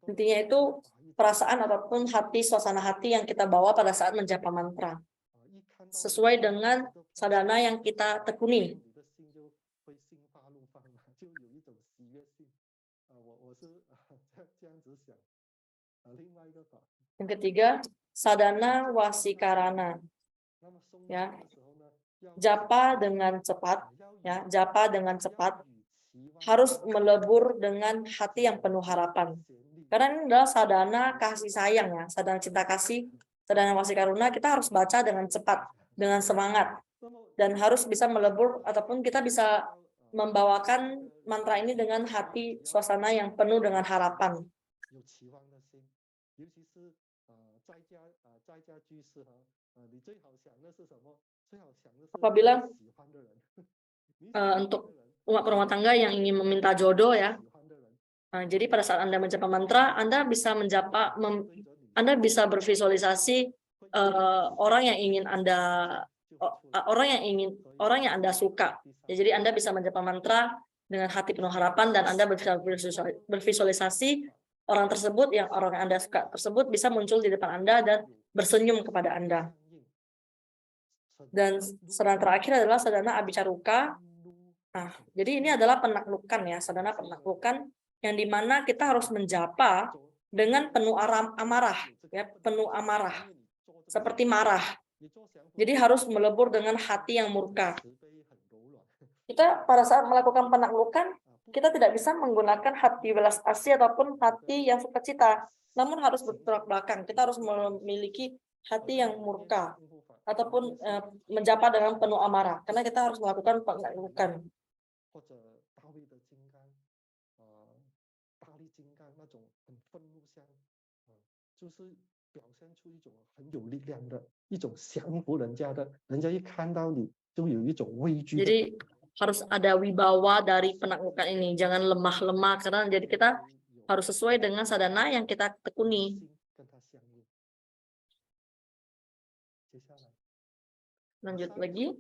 Intinya itu perasaan ataupun hati, suasana hati yang kita bawa pada saat menjapa mantra. Sesuai dengan sadana yang kita tekuni. Yang ketiga, sadana wasikarana. Ya. Japa dengan cepat, ya, japa dengan cepat harus melebur dengan hati yang penuh harapan. Karena ini adalah sadana kasih sayang ya, sadana cinta kasih, sadana wasikaruna, kita harus baca dengan cepat, dengan semangat. dan harus bisa melebur ataupun kita bisa membawakan mantra ini dengan hati suasana yang penuh dengan harapan. 有期望的心，尤其是在家居士你最好想的是什么？最好想的是 Apabila 喜欢的人。untuk umat rumah tangga yang ingin meminta jodoh ya. Jadi pada saat Anda menjapa mantra, Anda bisa Anda bisa bervisualisasi orang yang ingin orang yang Anda suka. Ya, jadi Anda bisa menjapa mantra dengan hati penuh harapan dan Anda bisa bervisualisasi orang tersebut yang Anda suka tersebut bisa muncul di depan Anda dan bersenyum kepada Anda. Dan sadhana terakhir adalah sadhana abicaruka. Nah, jadi ini adalah penaklukan ya, sadhana penaklukan yang dimana kita harus menjapa dengan penuh amarah, ya, penuh amarah, seperti marah. Jadi harus melebur dengan hati yang murka. Kita pada saat melakukan penaklukan, kita tidak bisa menggunakan hati welas asih ataupun hati yang sukacita, namun harus bertolak belakang. Kita harus memiliki hati yang murka ataupun menjapa dengan penuh amarah, karena kita harus melakukan penaklukan. 或者大卫的金刚，大力金刚那种很愤怒相，就是表现出一种很有力量的一种降服人家的，人家一看到你就有一种畏惧。 Jadi harus ada wibawa dari penaklukan ini, jangan lemah-lemah karena jadi kita harus sesuai dengan sadhana yang kita tekuni. Lanjut lagi.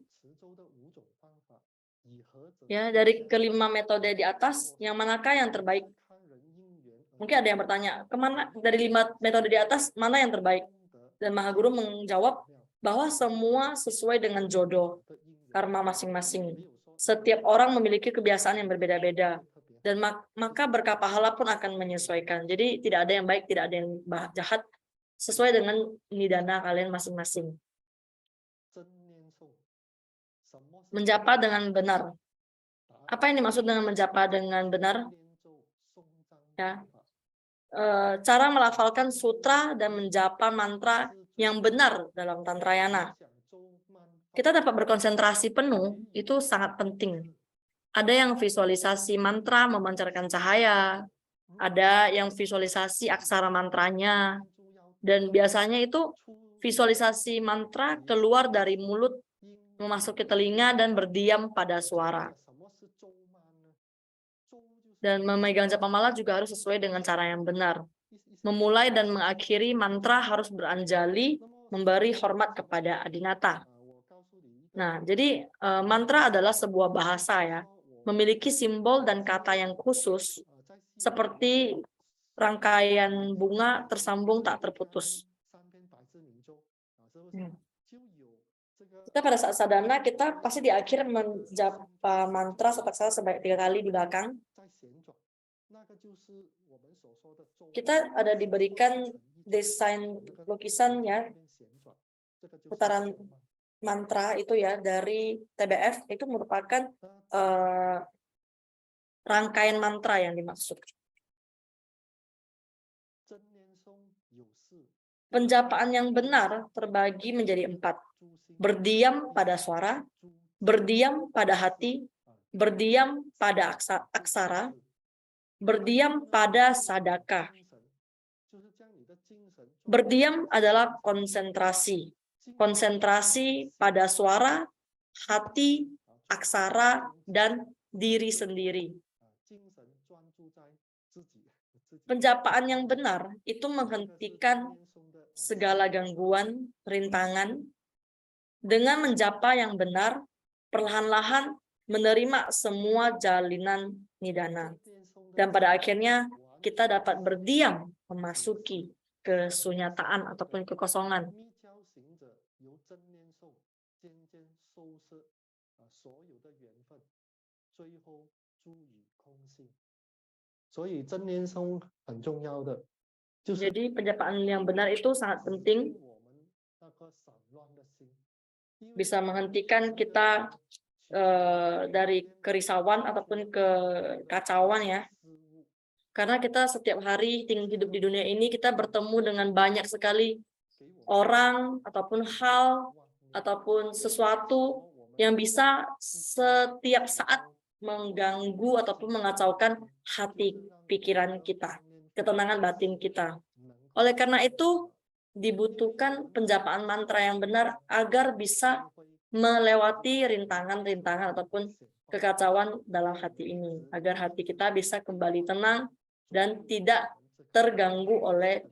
Ya, dari kelima metode di atas, yang manakah yang terbaik? Mungkin ada yang bertanya, kemana dari 5 metode di atas, mana yang terbaik? Dan Mahaguru menjawab bahwa semua sesuai dengan jodoh, karma masing-masing. Setiap orang memiliki kebiasaan yang berbeda-beda, dan maka berkah pahala pun akan menyesuaikan. Jadi tidak ada yang baik, tidak ada yang jahat, sesuai dengan nidana kalian masing-masing. Menjapa dengan benar. Apa yang dimaksud dengan menjapa dengan benar? Ya. Cara melafalkan sutra dan menjapa mantra yang benar dalam Tantrayana. Kita dapat berkonsentrasi penuh, itu sangat penting. Ada yang visualisasi mantra memancarkan cahaya, ada yang visualisasi aksara mantranya, dan biasanya itu visualisasi mantra keluar dari mulut, memasuki telinga dan berdiam pada suara. Dan memegang japamala juga harus sesuai dengan cara yang benar. Memulai dan mengakhiri mantra harus beranjali, memberi hormat kepada Adinata. Nah, jadi mantra adalah sebuah bahasa ya, memiliki simbol dan kata yang khusus, seperti rangkaian bunga tersambung tak terputus. Kita pada saat sadhana, kita pasti di akhir menjapa mantra sataksara sebanyak 3 kali di belakang. Kita ada diberikan desain lukisan ya, putaran mantra itu ya dari TBF, itu merupakan rangkaian mantra yang dimaksud. Penjapaan yang benar terbagi menjadi 4. Berdiam pada suara, berdiam pada hati, berdiam pada aksara, berdiam pada sadaka. Berdiam adalah konsentrasi. Konsentrasi pada suara, hati, aksara, dan diri sendiri. Penjapaan yang benar itu menghentikan segala gangguan, rintangan, dengan menjapa yang benar, perlahan-lahan menerima semua jalinan nidana. Dan pada akhirnya kita dapat berdiam memasuki kesunyataan ataupun kekosongan. Jadi penjapaan yang benar itu sangat penting, bisa menghentikan kita dari kerisauan ataupun kekacauan ya. Karena kita setiap hari hidup di dunia ini, kita bertemu dengan banyak sekali orang ataupun hal ataupun sesuatu yang bisa setiap saat mengganggu ataupun mengacaukan hati pikiran kita, ketenangan batin kita. Oleh karena itu, dibutuhkan penjapaan mantra yang benar agar bisa melewati rintangan-rintangan ataupun kekacauan dalam hati ini, agar hati kita bisa kembali tenang dan tidak terganggu oleh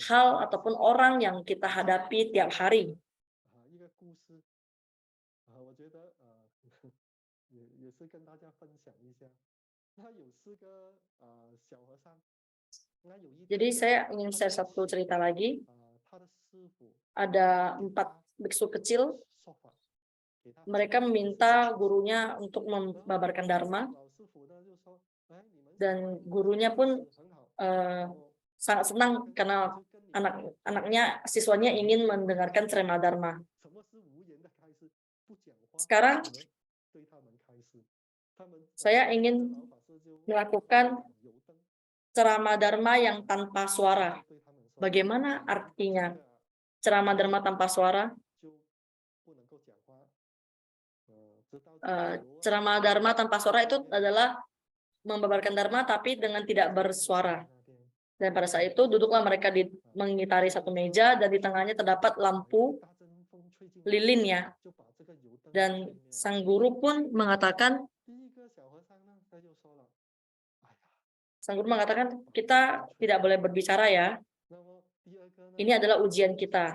hal ataupun orang yang kita hadapi tiap hari. 一个故事，我觉得也是跟大家分享一下。那有4个小和尚，那有一 Jadi saya ingin share satu cerita lagi. 他的师傅 Ada 4 biksu kecil, 说法，给他 mereka meminta gurunya untuk membabarkan dharma, 老师傅呢就说，哎，你们 dan gurunya pun 很好， sangat senang karena anak-anaknya, siswanya ingin mendengarkan ceramah dharma. 什么是无言的开示？不讲话， Sekarang 我们对他们开示，他们 saya ingin 老法师就 melakukan 油灯， ceramah dharma yang tanpa suara. 对他们说， Bagaimana artinya ceramah dharma tanpa suara? 就不能够讲话，直到 Ceramah dharma tanpa suara itu adalah membabarkan dharma tapi dengan tidak bersuara. Dan pada saat itu duduklah mereka mengitari satu meja dan di tengahnya terdapat lampu lilin ya. Dan sang guru pun mengatakan, kita tidak boleh berbicara ya. Ini adalah ujian kita.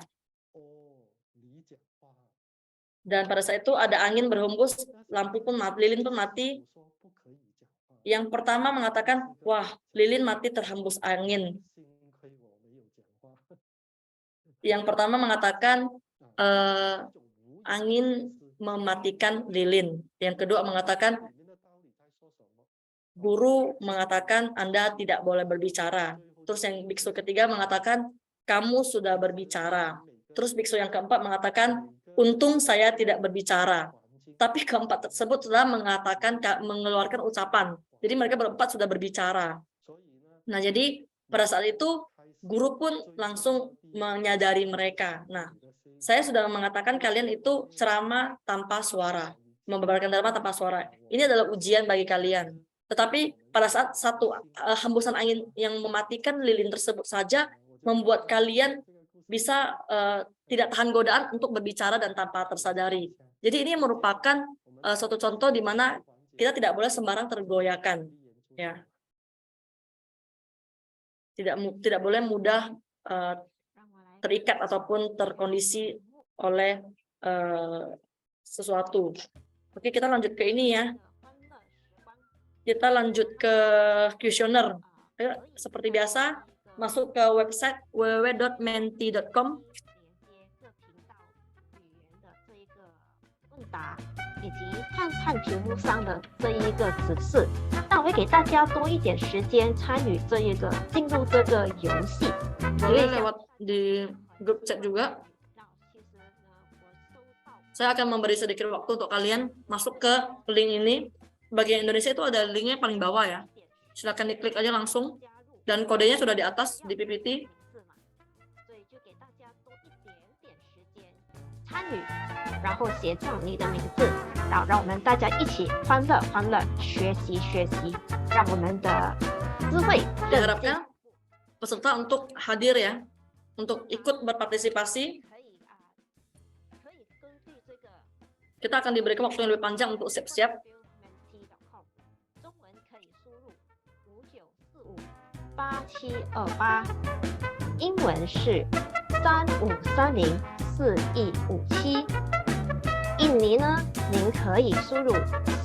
Dan pada saat itu ada angin berhembus, lampu pun mati, lilin pun mati. Yang pertama mengatakan, wah, lilin mati terhembus angin. Yang pertama mengatakan, angin mematikan lilin. Yang kedua mengatakan, guru mengatakan Anda tidak boleh berbicara. Terus yang biksu ketiga mengatakan, kamu sudah berbicara. Terus biksu yang keempat mengatakan, untung saya tidak berbicara. Tapi keempat tersebut sudah mengeluarkan ucapan. Jadi mereka berempat sudah berbicara. Nah, jadi pada saat itu guru pun langsung menyadari mereka. Nah, saya sudah mengatakan kalian itu ceramah tanpa suara, membabarkan dharma tanpa suara. Ini adalah ujian bagi kalian. Tetapi pada saat satu hembusan angin yang mematikan lilin tersebut saja membuat kalian bisa tidak tahan godaan untuk berbicara dan tanpa tersadari. Jadi ini merupakan suatu contoh di mana kita tidak boleh sembarang tergoyahkan, ya. Tidak boleh mudah terikat ataupun terkondisi oleh sesuatu. Oke, kita lanjut ke ini ya. Kita lanjut ke kuesioner. Seperti biasa, masuk ke website www.menti.com. 以及看看屏幕上的这一个指示，那我会给大家多一点时间参与进入这个游戏。 Boleh lewat di grup chat juga. Saya akan memberi sedikit waktu untuk kalian masuk ke link ini. Bagi yang Indonesia itu ada linknya paling bawah ya. Silakan diklik aja langsung. Dan kodenya sudah di atas di PPT. 参与，然后写上你的名字，然后让我们大家一起欢乐欢乐，学习学习，让我们的智慧。 Diharapkan peserta untuk hadir ya, untuk ikut berpartisipasi. Kita akan diberikan waktu yang lebih panjang untuk siap-siap. 中文可以输入59458728，英文是35304157。印尼呢，您可以输入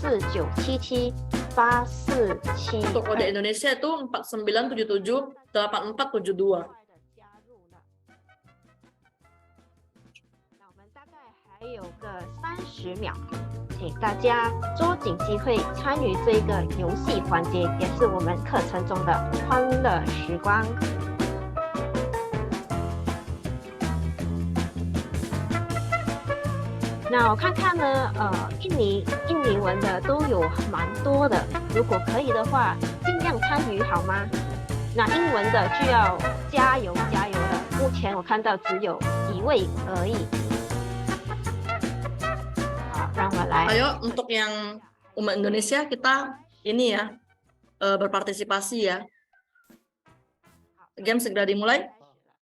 49778472。 Untuk kode Indonesia itu 49778472. 那我们大概还有个30秒，请大家捉紧机会参与这个游戏环节，也是我们课程中的欢乐时光。那我看看呢，印尼文的都有蛮多的，如果可以的话，尽量参与好吗？那英文的就要加油加油了，目前我看到只有1位而已。好，让我们来， Ayo untuk yang umat Indonesia kita ini ya berpartisipasi ya. Game segera dimulai.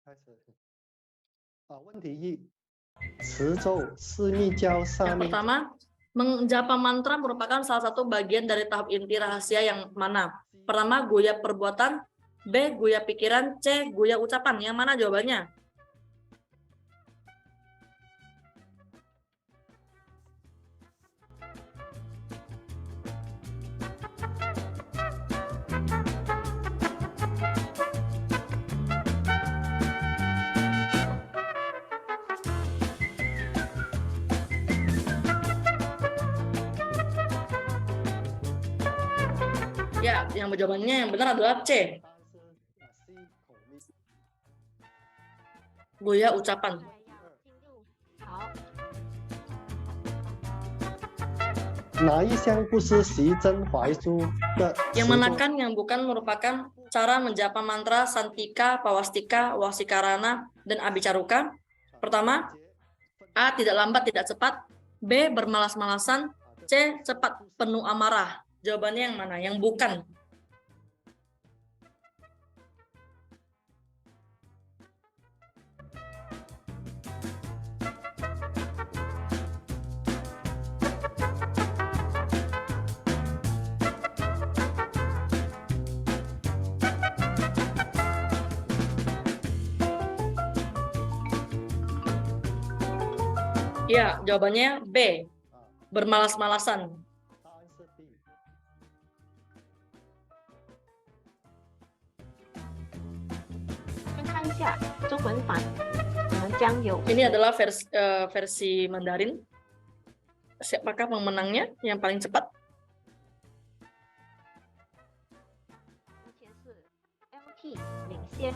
开始。问题一，持咒是密教 Yang 沙弥 pertama, menjapa mantra merupakan salah satu bagian dari tahap inti rahasia yang mana? Pertama, goya perbuatan, B, goya pikiran, C, goya ucapan. Yang mana jawabannya? Ya, yang jawabannya yang benar adalah C, 答案是 C 口密。 goya ucapan. 好，哪一项不是习真怀书的 Yang 持咒 manakan yang bukan merupakan cara menjapa mantra Santika, Pawastika, Wasikarana, dan Abicaruka? Pertama, A. Tidak lambat, tidak cepat. B. Bermalas-malasan. C. Cepat, penuh amarah. Jawabannya yang mana? Yang bukan. Ya, jawabannya B. Bermalas-malasan. 答案是 B。 先看一下中文版，我们将有 Ini adalah versi Mandarin. Siapakah pemenangnya yang paling cepat? 目前是 LT 领先。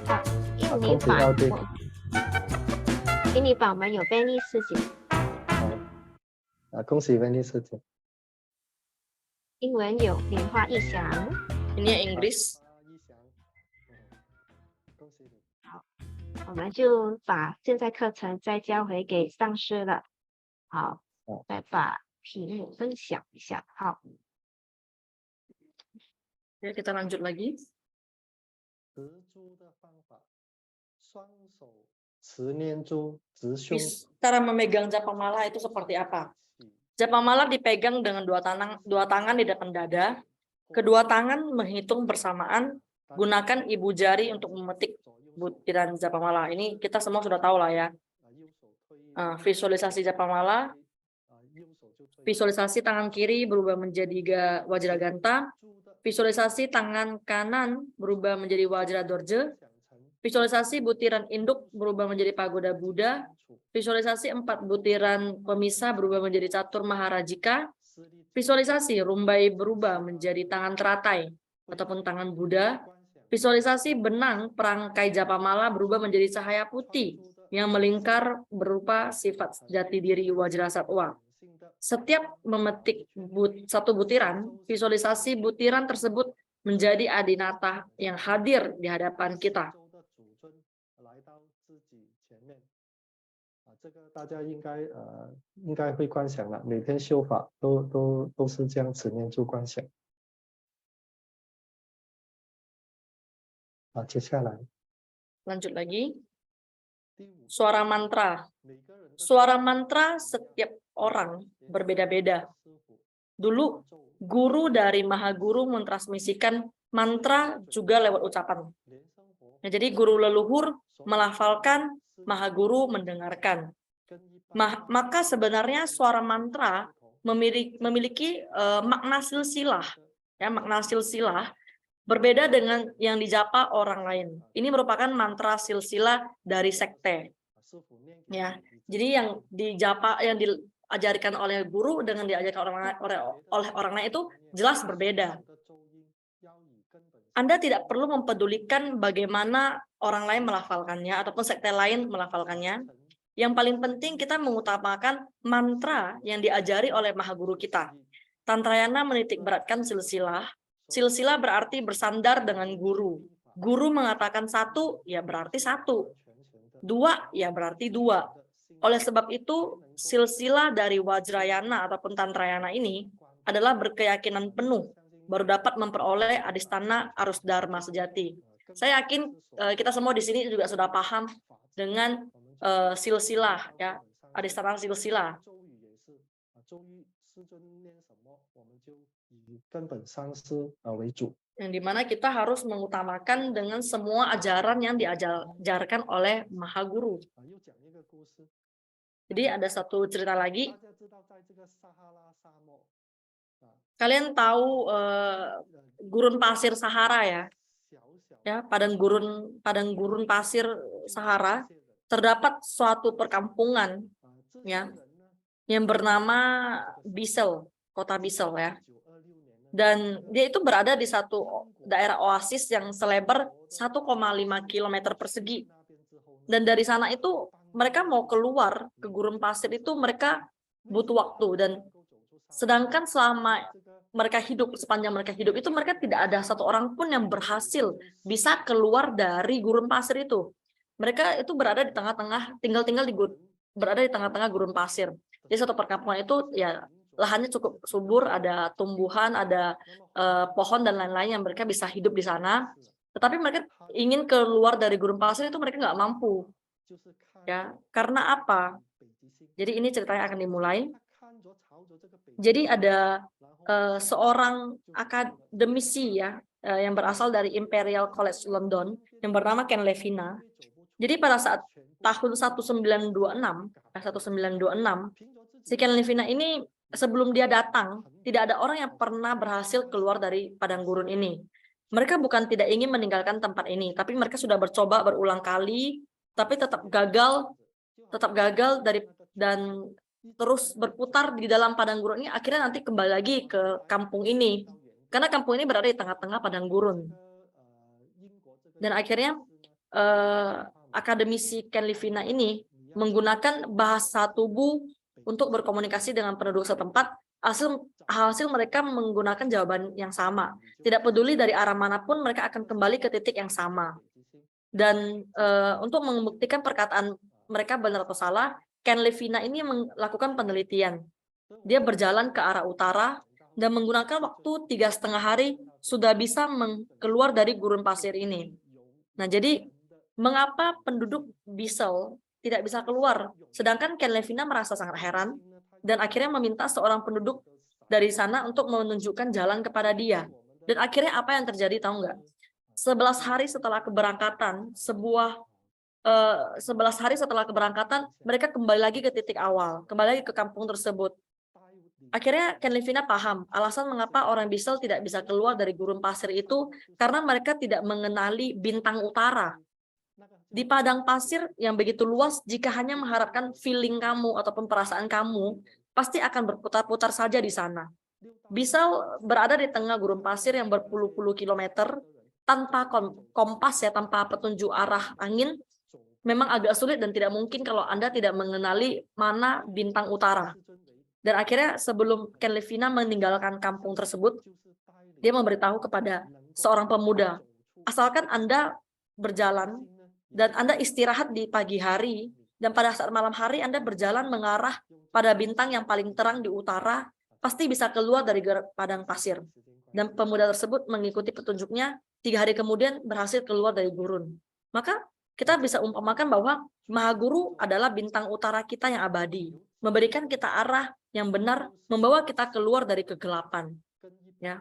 好，印尼恭喜版 LT 印尼版我们有 Benny 师姐，好，恭喜 Wendy 师姐。英文有莲花一翔。 Ini yang Inggris. 一翔，恭喜你。我们就把现在课程再交回给上师了。好好，再把题目分享一下。好， Ya, kita lanjut lagi. 持珠的方法，双手持念珠，直胸。 Cara memegang japamala itu seperti apa? Japamala dipegang dengan dua tangan di depan dada. Kedua tangan menghitung bersamaan. Gunakan ibu jari untuk memetik butiran japamala. Ini kita semua sudah tahu lah ya. Visualisasi japamala. Visualisasi tangan kiri berubah menjadi Wajraganta. Visualisasi tangan kanan berubah menjadi Wajradorje. Visualisasi butiran induk berubah menjadi pagoda Buddha. Visualisasi 4 butiran pemisah berubah menjadi catur Maharajika. Visualisasi rumbai berubah menjadi tangan teratai ataupun tangan Buddha. Visualisasi benang perangkai japamala berubah menjadi cahaya putih yang melingkar berupa sifat jati diri Wajrasattva. Setiap memetik satu butiran, visualisasi butiran tersebut menjadi adinata yang hadir di hadapan kita. 这个大家应该会观想了，每天修法都是这样持念珠观想。接下来 Lanjut lagi. Suara mantra. Suara mantra setiap orang berbeda-beda. Dulu, guru dari Mahaguru mentransmisikan mantra juga lewat ucapan. Nah, jadi guru leluhur melafalkan, Mahaguru mendengarkan. Maka sebenarnya suara mantra memiliki makna silsilah, ya, makna silsilah berbeda dengan yang dijapa orang lain. Ini merupakan mantra silsilah dari sekte. Ya, jadi yang dijapa, yang diajarkan oleh guru dengan diajarkan oleh orang lain itu jelas berbeda. Anda tidak perlu mempedulikan bagaimana orang lain melafalkannya ataupun sekte lain melafalkannya. Yang paling penting kita mengutamakan mantra yang diajari oleh Mahaguru kita. Tantrayana menitik beratkan silsilah. Silsilah berarti bersandar dengan guru. Guru mengatakan satu, ya berarti satu. Dua ya berarti dua. Oleh sebab itu, silsilah dari Wajrayana ataupun Tantrayana ini adalah berkeyakinan penuh baru dapat memperoleh adistana arus dharma sejati. Saya yakin kita semua di sini juga sudah paham dengan silsilah ya, adistana silsilah. 以根本三师为主。 Yang dimana kita harus mengutamakan dengan semua ajaran yang diajarkan oleh Maha Guru. Jadi ada satu cerita lagi. Kalian tahu gurun pasir Sahara ya? Ya, padang gurun pasir Sahara terdapat suatu perkampungan ya yang bernama Bisel, kota Bisel ya. Dan dia itu berada di satu daerah oasis yang selebar 1,5 km persegi. Dan dari sana itu mereka mau keluar ke gurun pasir itu mereka butuh waktu. Dan sedangkan selama mereka hidup, sepanjang mereka hidup itu mereka tidak ada satu orang pun yang berhasil bisa keluar dari gurun pasir itu. Mereka itu berada di tengah-tengah, berada di tengah-tengah gurun pasir. Jadi satu perkampungan itu ya lahannya cukup subur, ada tumbuhan, ada pohon dan lain-lain yang mereka bisa hidup di sana. Tetapi mereka ingin keluar dari gurun pasir itu mereka nggak mampu. Ya, karena apa? Jadi ini ceritanya akan dimulai. Jadi ada seorang akademisi ya yang berasal dari Imperial College London yang bernama Ken Levina. Jadi pada saat tahun 1926, si Ken Levina ini sebelum dia datang, tidak ada orang yang pernah berhasil keluar dari padang gurun ini. Mereka bukan tidak ingin meninggalkan tempat ini, tapi mereka sudah bercoba berulang kali, tapi tetap gagal dan terus berputar di dalam padang gurun ini. Akhirnya nanti kembali lagi ke kampung ini, karena kampung ini berada di tengah-tengah padang gurun. Dan akhirnya akademisi Ken Levina ini menggunakan bahasa tubuh untuk berkomunikasi dengan penduduk setempat. Hasil mereka menggunakan jawaban yang sama. Tidak peduli dari arah manapun, mereka akan kembali ke titik yang sama. Dan untuk membuktikan perkataan mereka benar atau salah, Ken Levina ini melakukan penelitian. Dia berjalan ke arah utara dan menggunakan waktu 3,5 hari sudah bisa keluar dari gurun pasir ini. Nah, jadi mengapa penduduk Bisel tidak bisa keluar? Sedangkan Ken Levina merasa sangat heran dan akhirnya meminta seorang penduduk dari sana untuk menunjukkan jalan kepada dia. Dan akhirnya apa yang terjadi tahu nggak? 11 hari setelah keberangkatan, 11 hari setelah keberangkatan, mereka kembali lagi ke titik awal, kembali lagi ke kampung tersebut. Akhirnya Ken Levina paham alasan mengapa orang Bisel tidak bisa keluar dari gurun pasir itu karena mereka tidak mengenali bintang utara. Di padang pasir yang begitu luas, jika hanya mengharapkan feeling kamu ataupun perasaan kamu, pasti akan berputar-putar saja di sana. Bisel berada di tengah gurun pasir yang berpuluh-puluh kilometer, tanpa kompas ya, tanpa petunjuk arah angin, memang agak sulit dan tidak mungkin kalau Anda tidak mengenali mana bintang utara. Dan akhirnya sebelum Ken Levina meninggalkan kampung tersebut, dia memberitahu kepada seorang pemuda, asalkan Anda berjalan dan Anda istirahat di pagi hari, dan pada saat malam hari Anda berjalan mengarah pada bintang yang paling terang di utara, pasti bisa keluar dari padang pasir. Dan pemuda tersebut mengikuti petunjuknya, 3 hari kemudian berhasil keluar dari gurun. Maka kita bisa umpamakan bahwa Maha Guru adalah bintang utara kita yang abadi, memberikan kita arah yang benar, membawa kita keluar dari kegelapan. Ya.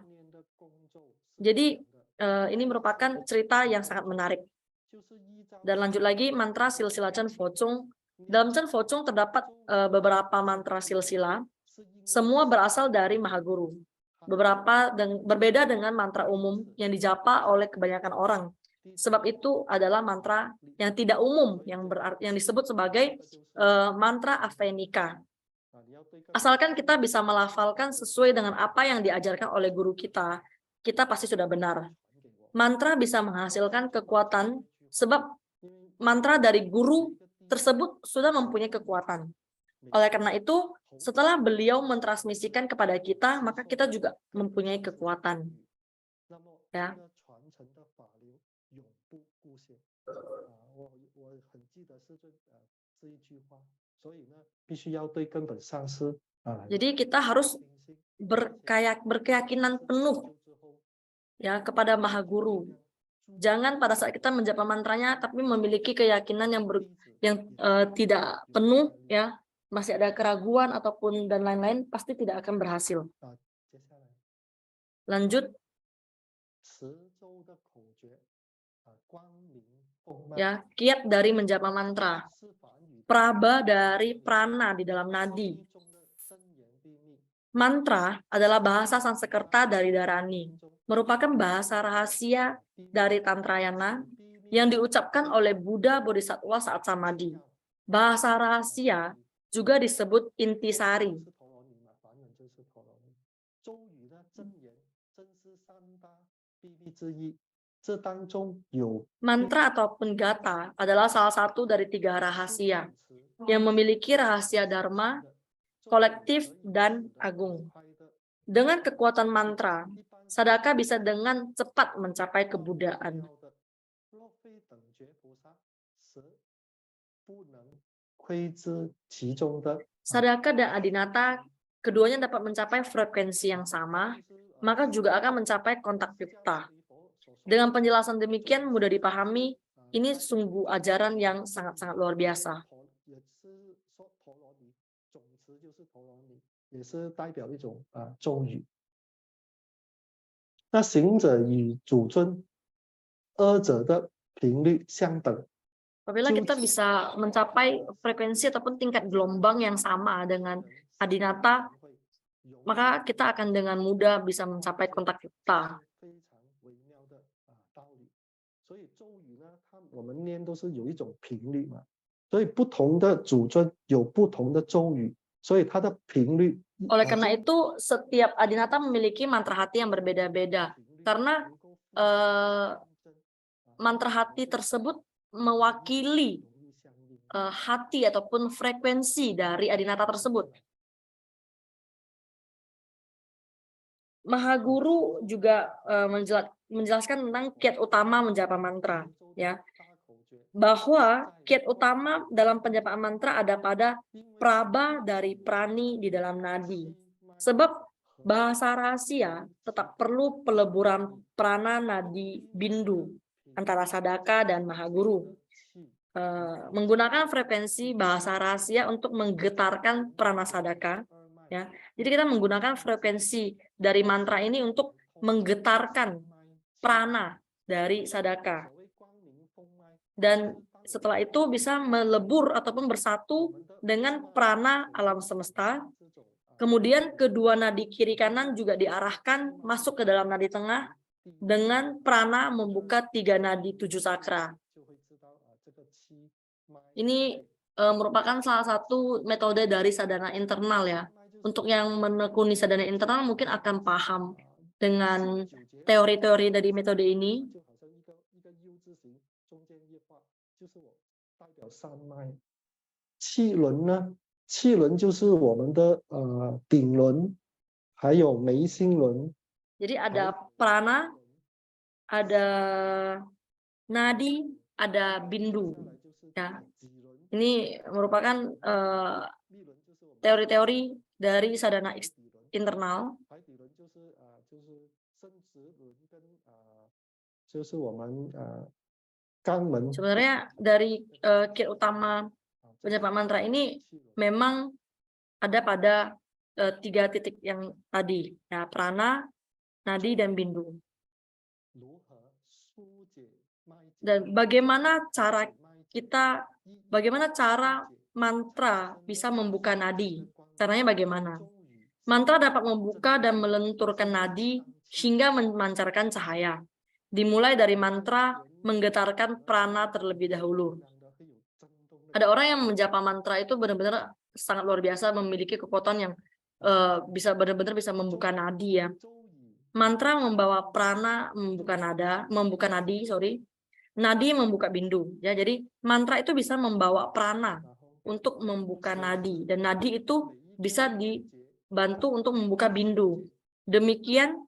Jadi ini merupakan cerita yang sangat menarik. Dan lanjut lagi mantra silsila Chen Focung. Dalam Chen Focung terdapat beberapa mantra silsila, semua berasal dari Maha Guru. Beberapa berbeda dengan mantra umum yang dijapa oleh kebanyakan orang. Sebab itu adalah mantra yang tidak umum, yang disebut sebagai mantra Avenika. Asalkan kita bisa melafalkan sesuai dengan apa yang diajarkan oleh guru kita, kita pasti sudah benar. Mantra bisa menghasilkan kekuatan sebab mantra dari guru tersebut sudah mempunyai kekuatan. Oleh karena itu, setelah beliau mentransmisikan kepada kita, maka kita juga mempunyai kekuatan. Ya. 我很记得是这一句话，所以呢，必须要对根本上师Jadi kita harus berkeyakinan penuh ya kepada Maha Guru. Jangan pada saat kita menjapa mantranya tapi memiliki keyakinan yang tidak penuh ya, masih ada keraguan ataupun dan lain-lain, pasti tidak akan berhasil. Lanjut. Ya, kiat dari menjapa mantra. Praba dari prana di dalam nadi. Mantra adalah bahasa Sanskerta dari Dharani, merupakan bahasa rahasia dari Tantrayana yang diucapkan oleh Buddha Bodhisattva saat samadhi. Bahasa rahasia juga disebut intisari. Mantra ataupun gata adalah salah satu dari 3 rahasia yang memiliki rahasia dharma, kolektif, dan agung. Dengan kekuatan mantra, sadaka bisa dengan cepat mencapai kebuddhaan. Sadaka dan adinata keduanya dapat mencapai frekuensi yang sama, maka juga akan mencapai kontak yukta. Dengan penjelasan demikian mudah dipahami, ini sungguh ajaran yang sangat-sangat luar biasa. Apabila kita bisa mencapai frekuensi ataupun tingkat gelombang yang sama dengan adinata, maka kita akan dengan mudah bisa mencapai kontak yukta. Oleh karena itu, setiap adinata memiliki mantra hati yang berbeda-beda. Karena mantra hati tersebut mewakili hati ataupun frekuensi dari adinata tersebut. Maha Guru juga menjelaskan tentang kiat utama menjapa mantra, ya. Bahwa kiat utama dalam penjapaan mantra ada pada praba dari prani di dalam nadi. Sebab bahasa rahasia tetap perlu peleburan prana nadi bindu antara sadaka dan Maha Guru. Menggunakan frekuensi bahasa rahasia untuk menggetarkan prana sadaka, ya. Jadi kita menggunakan frekuensi dari mantra ini untuk menggetarkan prana dari sadaka. Dan setelah itu bisa melebur ataupun bersatu dengan prana alam semesta. Kemudian kedua nadi kiri kanan juga diarahkan masuk ke dalam nadi tengah dengan prana membuka 3 nadi 7 sakra. Ini merupakan salah satu metode dari sadhana internal, ya. Untuk yang menekuni sadhana internal mungkin akan paham dengan teori-teori dari metode ini. Jadi ada prana, ada nadi, ada bindu. Ya. Ini merupakan teori-teori dari sadhana internal. Sebenarnya dari kiat utama penjapa mantra ini memang ada pada 3 titik yang tadi, ya, prana, nadi, dan bindu. Dan bagaimana cara mantra bisa membuka nadi? Caranya bagaimana? Mantra dapat membuka dan melenturkan nadi hingga memancarkan cahaya. Dimulai dari mantra menggetarkan prana terlebih dahulu. Ada orang yang menjapa mantra itu benar-benar sangat luar biasa, memiliki kekuatan yang bisa benar-benar bisa membuka nadi, ya. Mantra membawa prana membuka nadi, nadi membuka bindu, ya. Jadi mantra itu bisa membawa prana untuk membuka nadi, dan nadi itu bisa dibantu untuk membuka bindu. Demikian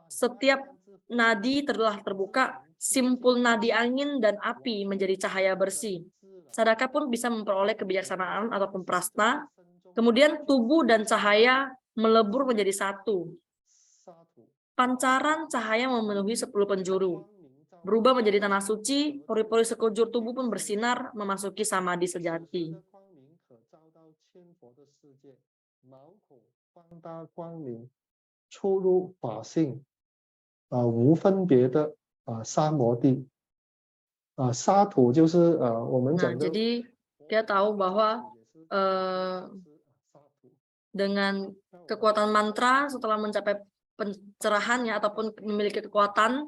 setiap nadi telah terbuka, simpul nadi angin dan api menjadi cahaya bersih. Sadaka pun bisa memperoleh kebijaksanaan ataupun prasna. Kemudian tubuh dan cahaya melebur menjadi satu. Pancaran cahaya memenuhi 10 penjuru. Berubah menjadi tanah suci, pori-pori sekujur tubuh pun bersinar memasuki samadhi sejati. 出入法性，无分别的三摩地，沙土就是我们 Nah, 讲的。 jadi kita tahu bahwa dengan kekuatan mantra setelah mencapai pencerahannya ataupun memiliki kekuatan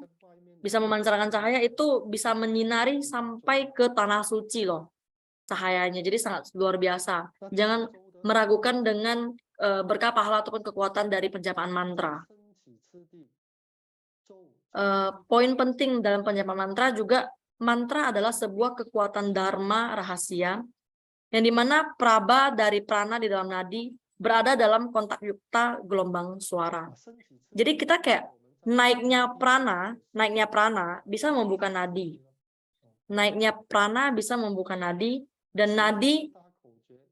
bisa memancarkan cahaya itu bisa menyinari sampai ke tanah suci loh cahayanya. Jadi sangat luar biasa. Jangan meragukan dengan berkah pahala ataupun kekuatan dari penjapaan mantra. Poin penting dalam penjapaan mantra juga, mantra adalah sebuah kekuatan dharma rahasia yang dimana praba dari prana di dalam nadi berada dalam kontak yukta gelombang suara. Jadi kita kayak naiknya prana bisa membuka nadi. Naiknya prana bisa membuka nadi dan nadi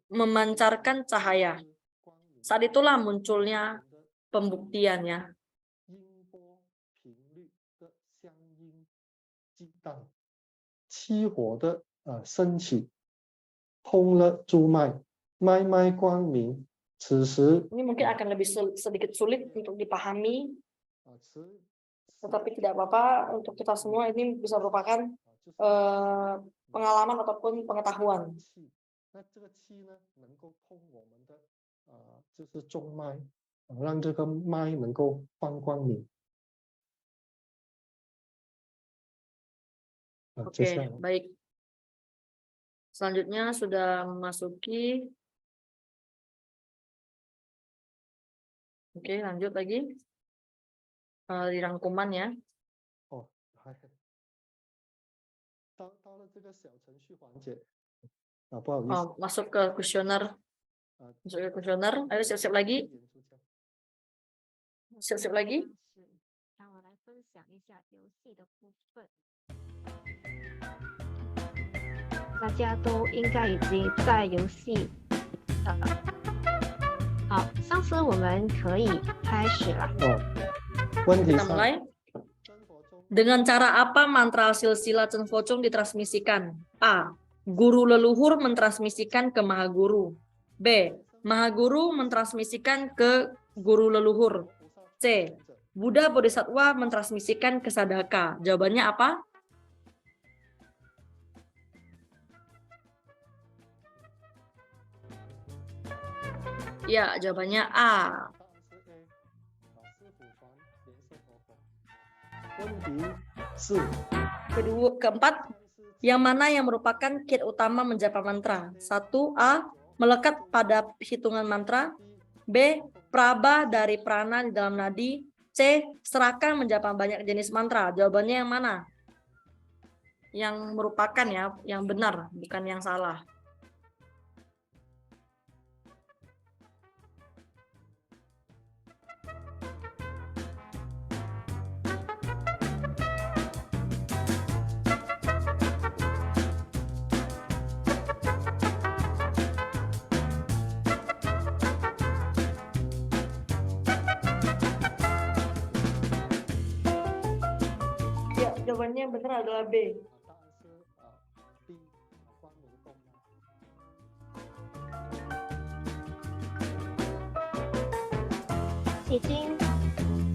memancarkan cahaya. Saat itulah munculnya pembuktiannya. 七火的升起，通了诸脉，脉脉光明。此时 Ini mungkin akan lebih sedikit sulit untuk dipahami, tetapi tidak apa-apa untuk kita semua. Ini bisa merupakan pengalaman ataupun pengetahuan. 那这个气呢，能够通我们的就是中脉，让这个脉能够放光明。Oke, baik. Selanjutnya sudah memasuki. Oke, lanjut lagi di rangkuman ya. 到了这个小程序环节，不好意思。 masuk ke kuesioner. Masuk ke kuesioner. Ayo siap-siap lagi. Siap-siap lagi. 让我来分享一下游戏的部分。大家都应该已经在游戏好，上次我们可以开始了。 问题 Kita mulai. Dengan cara apa mantra silsila Chen Fo Chung ditransmisikan? A. Guru leluhur mentransmisikan ke Mahaguru. B. Mahaguru mentransmisikan ke guru leluhur. C. Buddha Bodhisattva mentransmisikan ke Sadaka. Jawabannya apa? Ya, jawabannya A. Keempat, yang mana yang merupakan kiat utama menjapa mantra? 1. A. Melekat pada hitungan mantra. B. Praba dari prana di dalam nadi. C. Serahkan menjapa banyak jenis mantra. Jawabannya yang mana? Yang merupakan ya, yang benar, bukan yang salah. Jawabannya yang benar adalah B.已经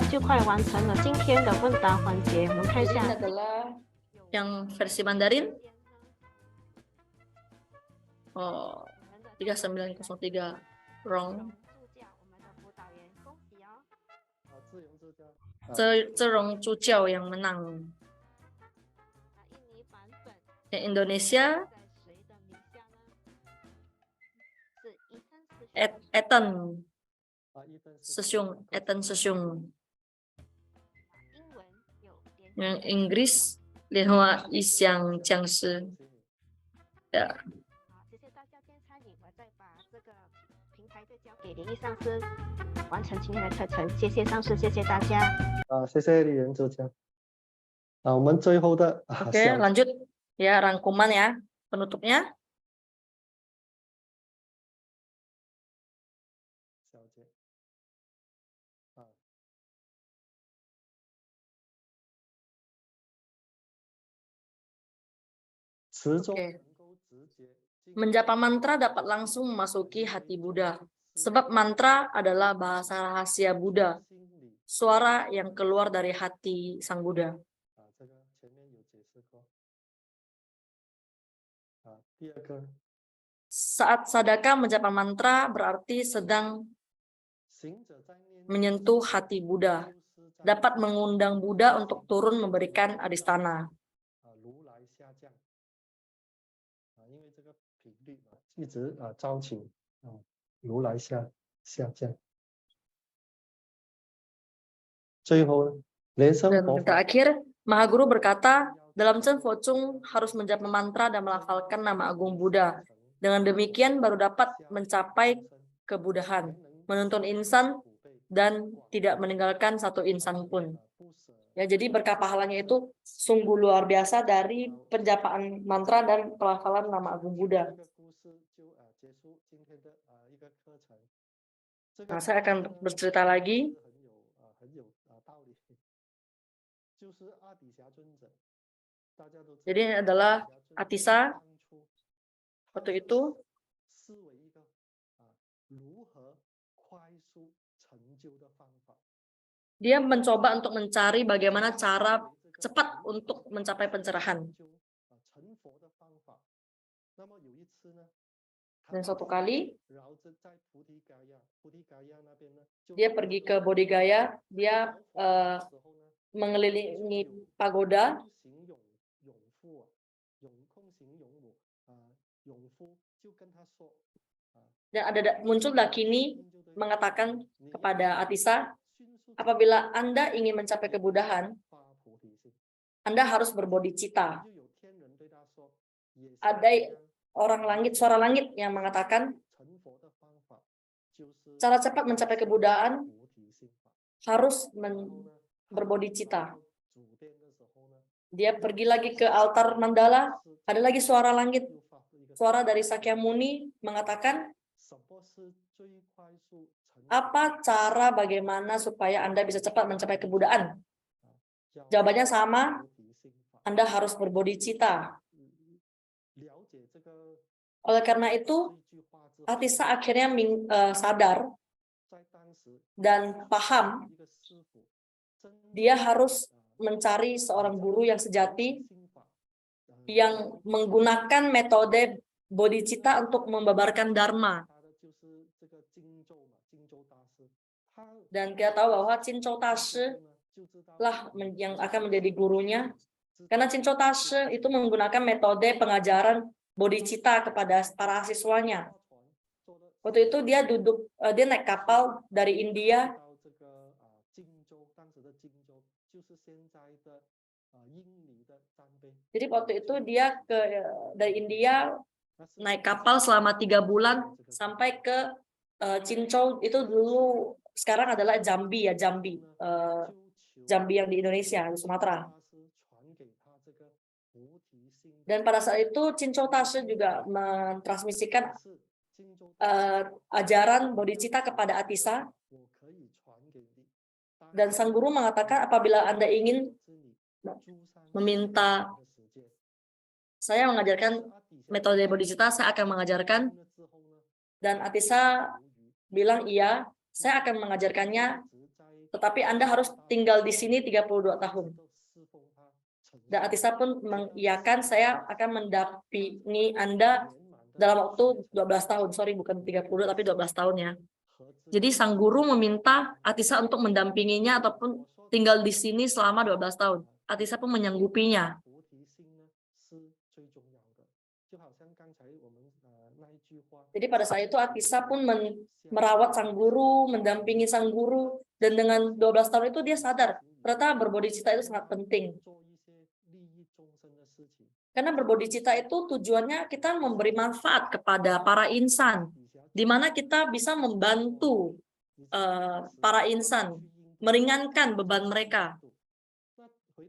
就快完成了今天的问答环节，我们看一 Ini 下。 adalah yang versi Mandarin. 3903 wrong. 这种助教 yang menang. Yang Indonesia Ethan Sesyung. Yang Inggris Lianhua Isyang Jiangshi. Ya. 谢谢大家今天参与，我再把这个平台再交给林毅上师，完成今天的课程。谢谢上师，谢谢大家。谢谢李元助教。我们最后的 Oke, lanjut ya rangkuman ya penutupnya. 小节持咒 Oke. 能够直接进 Menjapa mantra dapat langsung memasuki hati Buddha. Sebab mantra adalah bahasa rahasia Buddha, 心里 suara yang keluar dari hati Sang Buddha. 这个前面有解释过第二个 Saat sadaka menjapa mantra berarti sedang 行者在念 menyentuh hati Buddha, 修施在 dapat mengundang Buddha untuk turun memberikan adistana. 如来下降因为这个频率一直招请如来下降。最后呢，莲生 Dan 佛法 terakhir, Mahaguru berkata, dalam Chen Focung harus menjapa mantra dan melafalkan nama agung Buddha. Dengan demikian baru dapat mencapai kebudahan, menuntun insan dan tidak meninggalkan satu insan pun. Ya, jadi berkah pahalanya itu sungguh luar biasa dari penjapaan mantra dan pelafalan nama agung Buddha. Nah, saya akan bercerita lagi. Jadi ini adalah Atisa waktu itu. Dia mencoba untuk mencari bagaimana cara cepat untuk mencapai pencerahan. Dan suatu kali dia pergi ke Bodhigaya, dia mengelilingi pagoda. Dan muncul Dakini mengatakan kepada Atisa, apabila Anda ingin mencapai kebudahan, Anda harus berbodhicitta. Ada orang langit, suara langit yang mengatakan, cara cepat mencapai kebudahan harus berbodhicitta. Dia pergi lagi ke altar mandala, ada lagi suara langit, suara dari Sakyamuni mengatakan, apa cara bagaimana supaya Anda bisa cepat mencapai kebudahan? Jawabannya sama, Anda harus berbodhicitta. Oleh karena itu, Atisa akhirnya sadar dan paham dia harus mencari seorang guru yang sejati yang menggunakan metode bodhicitta untuk membabarkan dharma. Dan kita tahu bahwa Chinchou Tashi lah yang akan menjadi gurunya, karena Chinchou Tashi itu menggunakan metode pengajaran bodhicitta kepada para siswanya. Waktu itu dia naik kapal dari India Jadi waktu itu dia dari India naik kapal selama 3 bulan sampai ke Chinchou, itu dulu sekarang adalah Jambi ya, Jambi yang di Indonesia, di Sumatera. Dan pada saat itu Chinchou Tashi juga mentransmisikan ajaran bodhicitta kepada Atisa. Dan sang guru mengatakan, apabila Anda ingin meminta saya mengajarkan metode bodhicitta, saya akan mengajarkan. Dan Atisa bilang, iya, saya akan mengajarkannya, tetapi Anda harus tinggal di sini 32 tahun. Dan Atisa pun mengiyakan, saya akan mendampingi Anda dalam waktu 12 tahun. Sorry, bukan 30, tapi 12 tahun ya. Jadi sang guru meminta Atisa untuk mendampinginya ataupun tinggal di sini selama 12 tahun. Atisa pun menyanggupinya. Jadi pada saat itu Atisa pun merawat sang guru, mendampingi sang guru, dan dengan 12 tahun itu dia sadar, ternyata berbodhicitta itu sangat penting. Karena berbodhicitta itu tujuannya kita memberi manfaat kepada para insan, di mana kita bisa membantu para insan, meringankan beban mereka.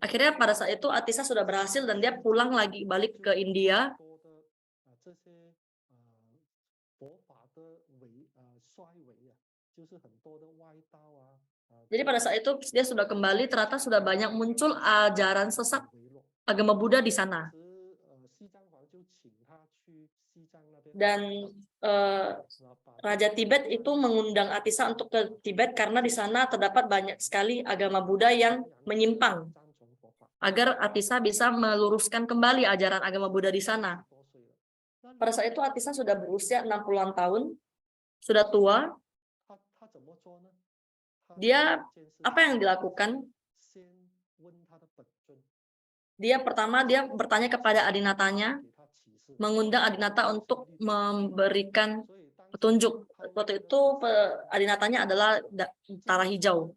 akhirnya pada saat itu Atisa sudah berhasil dan dia pulang lagi balik ke India. Jadi pada saat itu dia sudah kembali, ternyata sudah banyak muncul ajaran sesat agama Buddha di sana. Dan Raja Tibet itu mengundang Atisa untuk ke Tibet karena di sana terdapat banyak sekali agama Buddha yang menyimpang, agar Atisa bisa meluruskan kembali ajaran agama Buddha di sana. Pada saat itu Atisa sudah berusia 60-an tahun, sudah tua. Dia apa yang dilakukan? Dia pertama dia bertanya kepada adinatanya, mengundang adinata untuk memberikan petunjuk. Waktu itu adinatanya adalah Tara Hijau.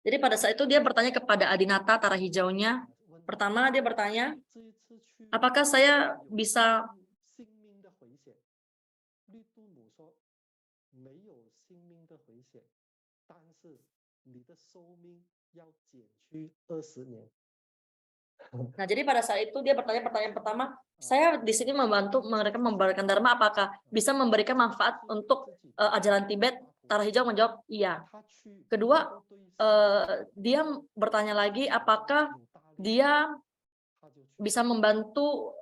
Jadi pada saat itu dia bertanya kepada adinata Tara Hijaunya. Pertama dia bertanya, apakah saya bisa Nah, jadi pada saat itu dia bertanya pertanyaan pertama, saya di sini membantu mereka memberikan dharma, apakah bisa memberikan manfaat untuk ajaran Tibet? Tara Hijau menjawab iya. Kedua, dia bertanya lagi apakah dia bisa membantu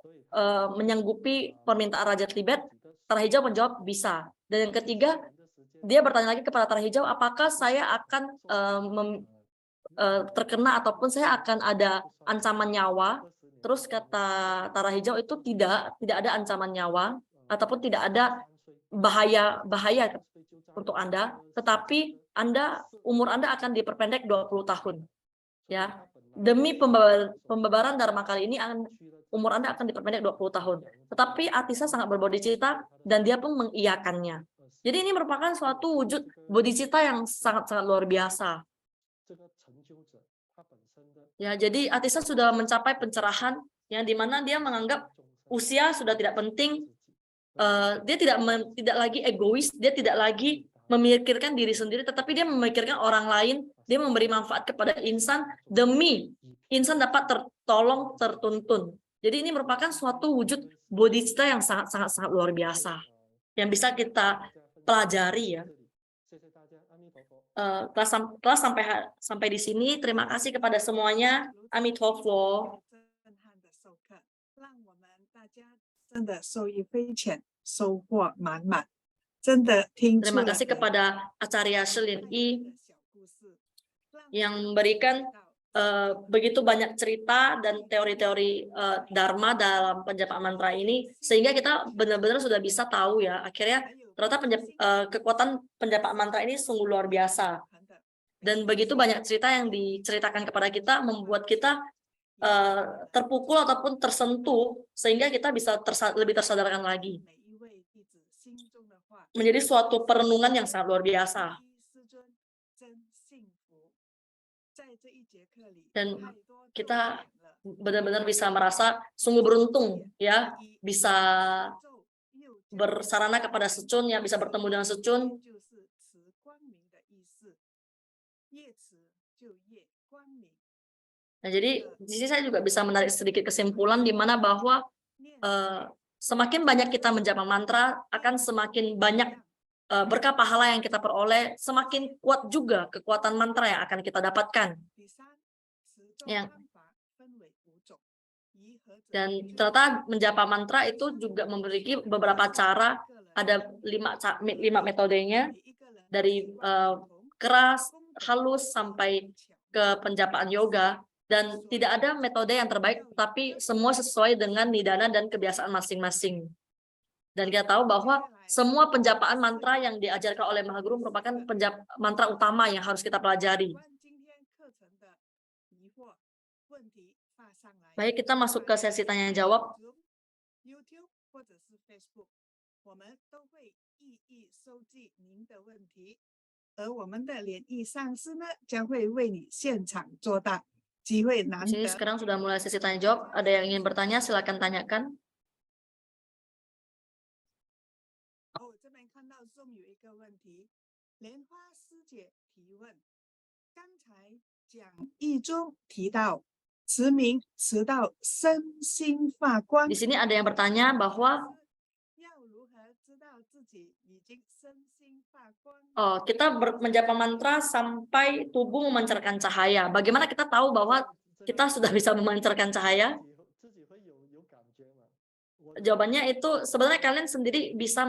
menyanggupi permintaan Raja Tibet? Tara Hijau menjawab bisa. Dan yang ketiga, dia bertanya lagi kepada Tara Hijau, apakah saya akan terkena ataupun saya akan ada ancaman nyawa? Terus kata Tara Hijau itu tidak ada ancaman nyawa ataupun tidak ada bahaya untuk Anda, tetapi umur Anda akan diperpendek 20 tahun. Ya. Demi pembebaran Dharma kali ini umur Anda akan diperpendek 20 tahun. Tetapi Atisa sangat berbodhicitta dan dia pun mengiyakannya. Jadi ini merupakan suatu wujud bodhicitta yang sangat-sangat luar biasa. Ya, jadi Atisa sudah mencapai pencerahan yang dimana dia menganggap usia sudah tidak penting. Dia tidak lagi egois, dia tidak lagi memikirkan diri sendiri, tetapi dia memikirkan orang lain. Dia memberi manfaat kepada insan demi insan dapat tertolong, tertuntun. Jadi ini merupakan suatu wujud bodhicitta yang sangat luar biasa yang bisa kita pelajari ya. Kelas sampai di sini. Terima kasih kepada semuanya. Amitofo. Terima kasih kepada Acarya Shelin I yang memberikan begitu banyak cerita dan teori-teori Dharma dalam penjapaan mantra ini, sehingga kita benar-benar sudah bisa tahu ya, akhirnya ternyata kekuatan penjapaan mantra ini sungguh luar biasa. Dan begitu banyak cerita yang diceritakan kepada kita, membuat kita terpukul ataupun tersentuh, sehingga kita bisa lebih tersadarkan lagi. Menjadi suatu perenungan yang sangat luar biasa. Dan kita benar-benar bisa merasa sungguh beruntung ya, bisa bersarana kepada Secun, ya bisa bertemu dengan Secun. Nah, jadi di sini saya juga bisa menarik sedikit kesimpulan di mana bahwa semakin banyak kita menjapa mantra, akan semakin banyak berkah pahala yang kita peroleh, semakin kuat juga kekuatan mantra yang akan kita dapatkan. Dan ternyata menjapa mantra itu juga memiliki beberapa cara, ada 5 metodenya, dari keras, halus, sampai ke penjapaan yoga. Dan tidak ada metode yang terbaik, tapi semua sesuai dengan nidana dan kebiasaan masing-masing. Dan kita tahu bahwa semua penjapaan mantra yang diajarkan oleh Mahaguru merupakan mantra utama yang harus kita pelajari. Baik, kita masuk ke sesi tanya jawab. 而我们的莲意上师呢，将会为你现场作答，机会难 Di sini 得。 sekarang sudah mulai sesi tanya jawab. Ada yang ingin bertanya, silakan tanyakan. 我这边看到Zoom有一个问题，莲花师姐提问：刚才讲义中提到持名持到身心发光， Di sini ada yang bertanya bahwa 要如何知道自己已经身心发光？ kita menjapa mantra sampai tubuh memancarkan cahaya. Bagaimana kita tahu bahwa kita sudah bisa memancarkan cahaya? Jawabannya itu sebenarnya kalian sendiri bisa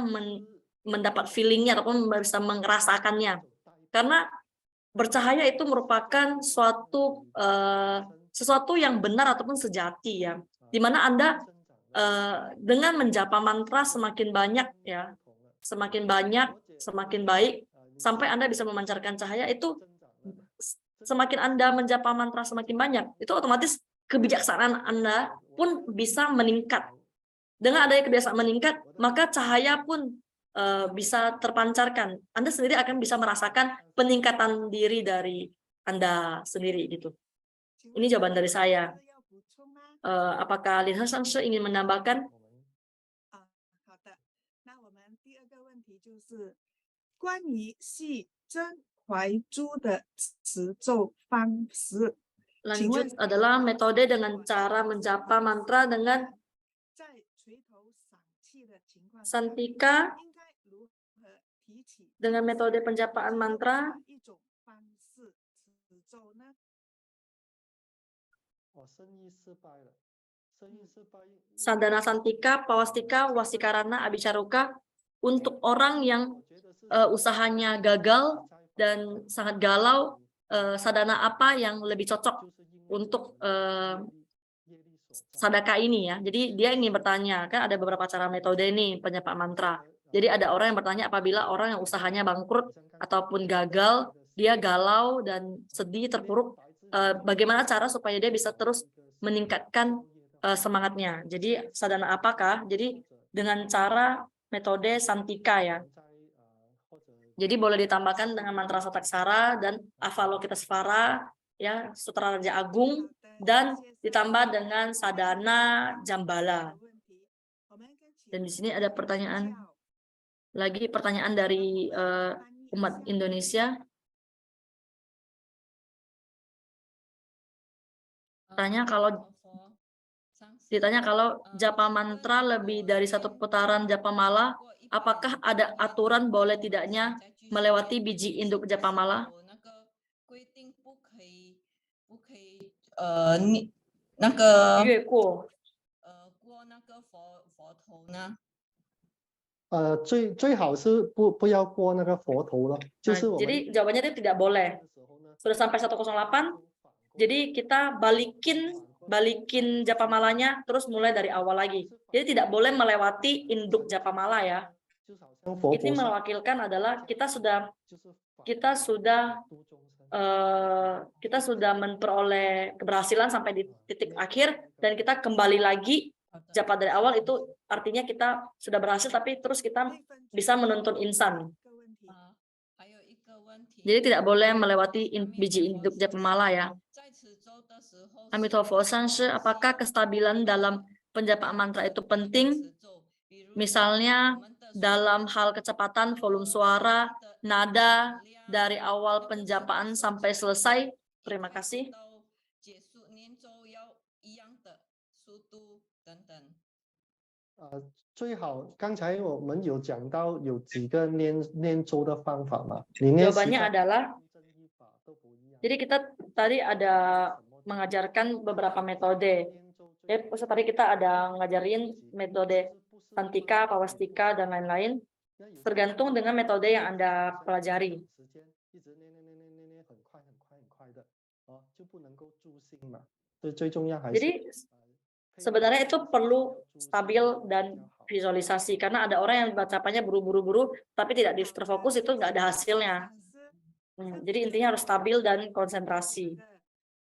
mendapat feelingnya ataupun bisa merasakannya. Karena bercahaya itu merupakan sesuatu yang benar ataupun sejati ya. Dimana Anda dengan menjapa mantra semakin banyak ya, semakin banyak, semakin baik, sampai Anda bisa memancarkan cahaya itu semakin Anda menjapa mantra semakin banyak, itu otomatis kebijaksanaan Anda pun bisa meningkat. Dengan adanya kebiasaan meningkat, maka cahaya pun bisa terpancarkan. Anda sendiri akan bisa merasakan peningkatan diri dari Anda sendiri gitu. Ini jawaban dari saya. Apakah Lin He Shangshi ingin menambahkan? 好的，那我们第二个问题就是关于系真怀珠的持咒方式。 Lanjut adalah metode dengan cara menjapa mantra dengan 在垂头丧气的情况下， Santika 应该如何提起 dengan metode penjapaan mantra 一种方式持咒呢？ Sadhana Santika, Pawastika, Wasikarana, Abicaruka untuk orang yang usahanya gagal dan sangat galau, sadhana apa yang lebih cocok untuk sadaka ini ya. Jadi dia ingin bertanya, kan ada beberapa cara metode ini penjapaan mantra. Jadi ada orang yang bertanya apabila orang yang usahanya bangkrut ataupun gagal, dia galau dan sedih, terpuruk, bagaimana cara supaya dia bisa terus meningkatkan semangatnya. Jadi sadhana apakah? Jadi dengan cara metode Santika ya. Jadi boleh ditambahkan dengan mantra Sataksara dan Avalokitesvara ya, Sutra Raja Agung, dan ditambah dengan sadhana Jambala. Dan di sini ada pertanyaan lagi, pertanyaan dari umat Indonesia. Ditanya kalau japa mantra lebih dari satu putaran japa mala, apakah ada aturan boleh tidaknya melewati biji induk japa mala? Yueko. 最好是不要过那个佛头了，就是我们 Jadi jawabannya itu tidak boleh. Sudah sampai 108, jadi kita balikin japa malanya terus mulai dari awal lagi. Jadi tidak boleh melewati induk japa mala ya. Ini mewakilkan adalah kita sudah memperoleh keberhasilan sampai di titik akhir dan kita kembali lagi japa dari awal, itu artinya kita sudah berhasil tapi terus kita bisa menuntun insan. Jadi tidak boleh melewati biji induk japa mala ya. Amitabha Sangshi, apakah kestabilan dalam penjapaan mantra itu penting? Misalnya dalam hal kecepatan, volume suara, nada dari awal penjapaan sampai selesai. Terima kasih. 最好刚才我们有讲到有几个念咒的方法嘛，你念 Jawabannya adalah, jadi kita tadi ada mengajarkan beberapa metode. Ya, tadi kita ada ngajarin metode Santika, Pawastika, dan lain-lain. Tergantung dengan metode yang Anda pelajari. Jadi sebenarnya itu perlu stabil dan visualisasi, karena ada orang yang bacanya buru-buru tapi tidak terfokus, itu nggak ada hasilnya. Jadi intinya harus stabil dan konsentrasi.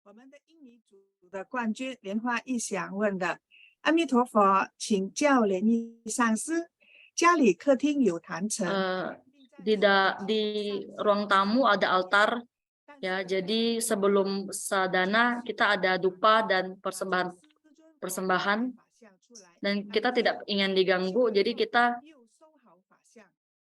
我们的印尼组的冠军莲花一想问的：阿弥陀佛，请教莲意上师，家里客厅有坛城，并 di ruang tamu ada altar ya. Jadi sebelum sadhana kita ada dupa dan persembahan dan kita tidak ingin diganggu, jadi kita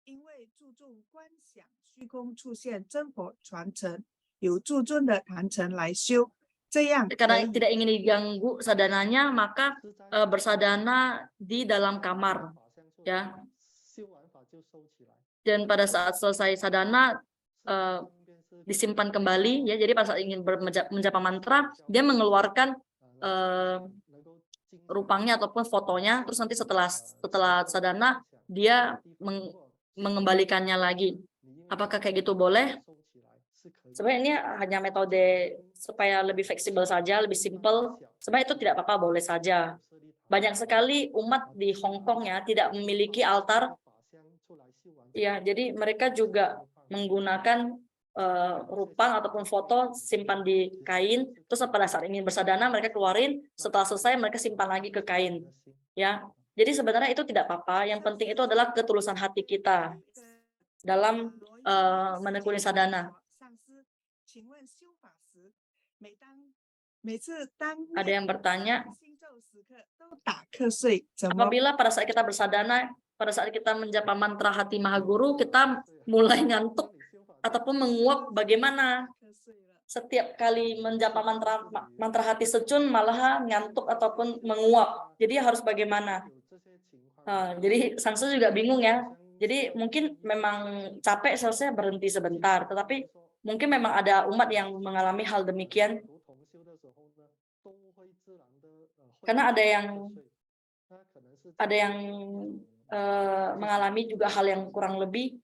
因为注重观想虚空出现真佛传承，由诸尊的坛城来修，这样 karena 可以 tidak ingin diganggu sadananya, maka bersadana di dalam kamar ya. Dan pada saat selesai sadana disimpan kembali ya. Jadi pada saat ingin menjapa mantra, dia mengeluarkan rupangnya ataupun fotonya, terus nanti setelah sadana dia mengembalikannya lagi. Apakah kayak gitu boleh? Sebenarnya ini hanya metode supaya lebih fleksibel saja, lebih simple. Sebenarnya itu tidak apa-apa, boleh saja. Banyak sekali umat di Hong Kong ya tidak memiliki altar. Ya, jadi mereka juga menggunakan rupang ataupun foto simpan di kain. Terus pada saat ingin bersadana mereka keluarin. Setelah selesai mereka simpan lagi ke kain. Ya, jadi sebenarnya itu tidak apa-apa. Yang penting itu adalah ketulusan hati kita dalam menekuni sadana. Ada yang bertanya, apabila pada saat kita bersadana, pada saat kita menjapa mantra hati Mahaguru, kita mulai ngantuk ataupun menguap, bagaimana? Setiap kali menjapa mantra hati secun malah ngantuk ataupun menguap. Jadi harus bagaimana? Jadi Sangsu juga bingung ya. Jadi mungkin memang capek, selesai berhenti sebentar. Tetapi mungkin memang ada umat yang mengalami hal demikian. Karena ada yang mengalami juga hal yang kurang lebih.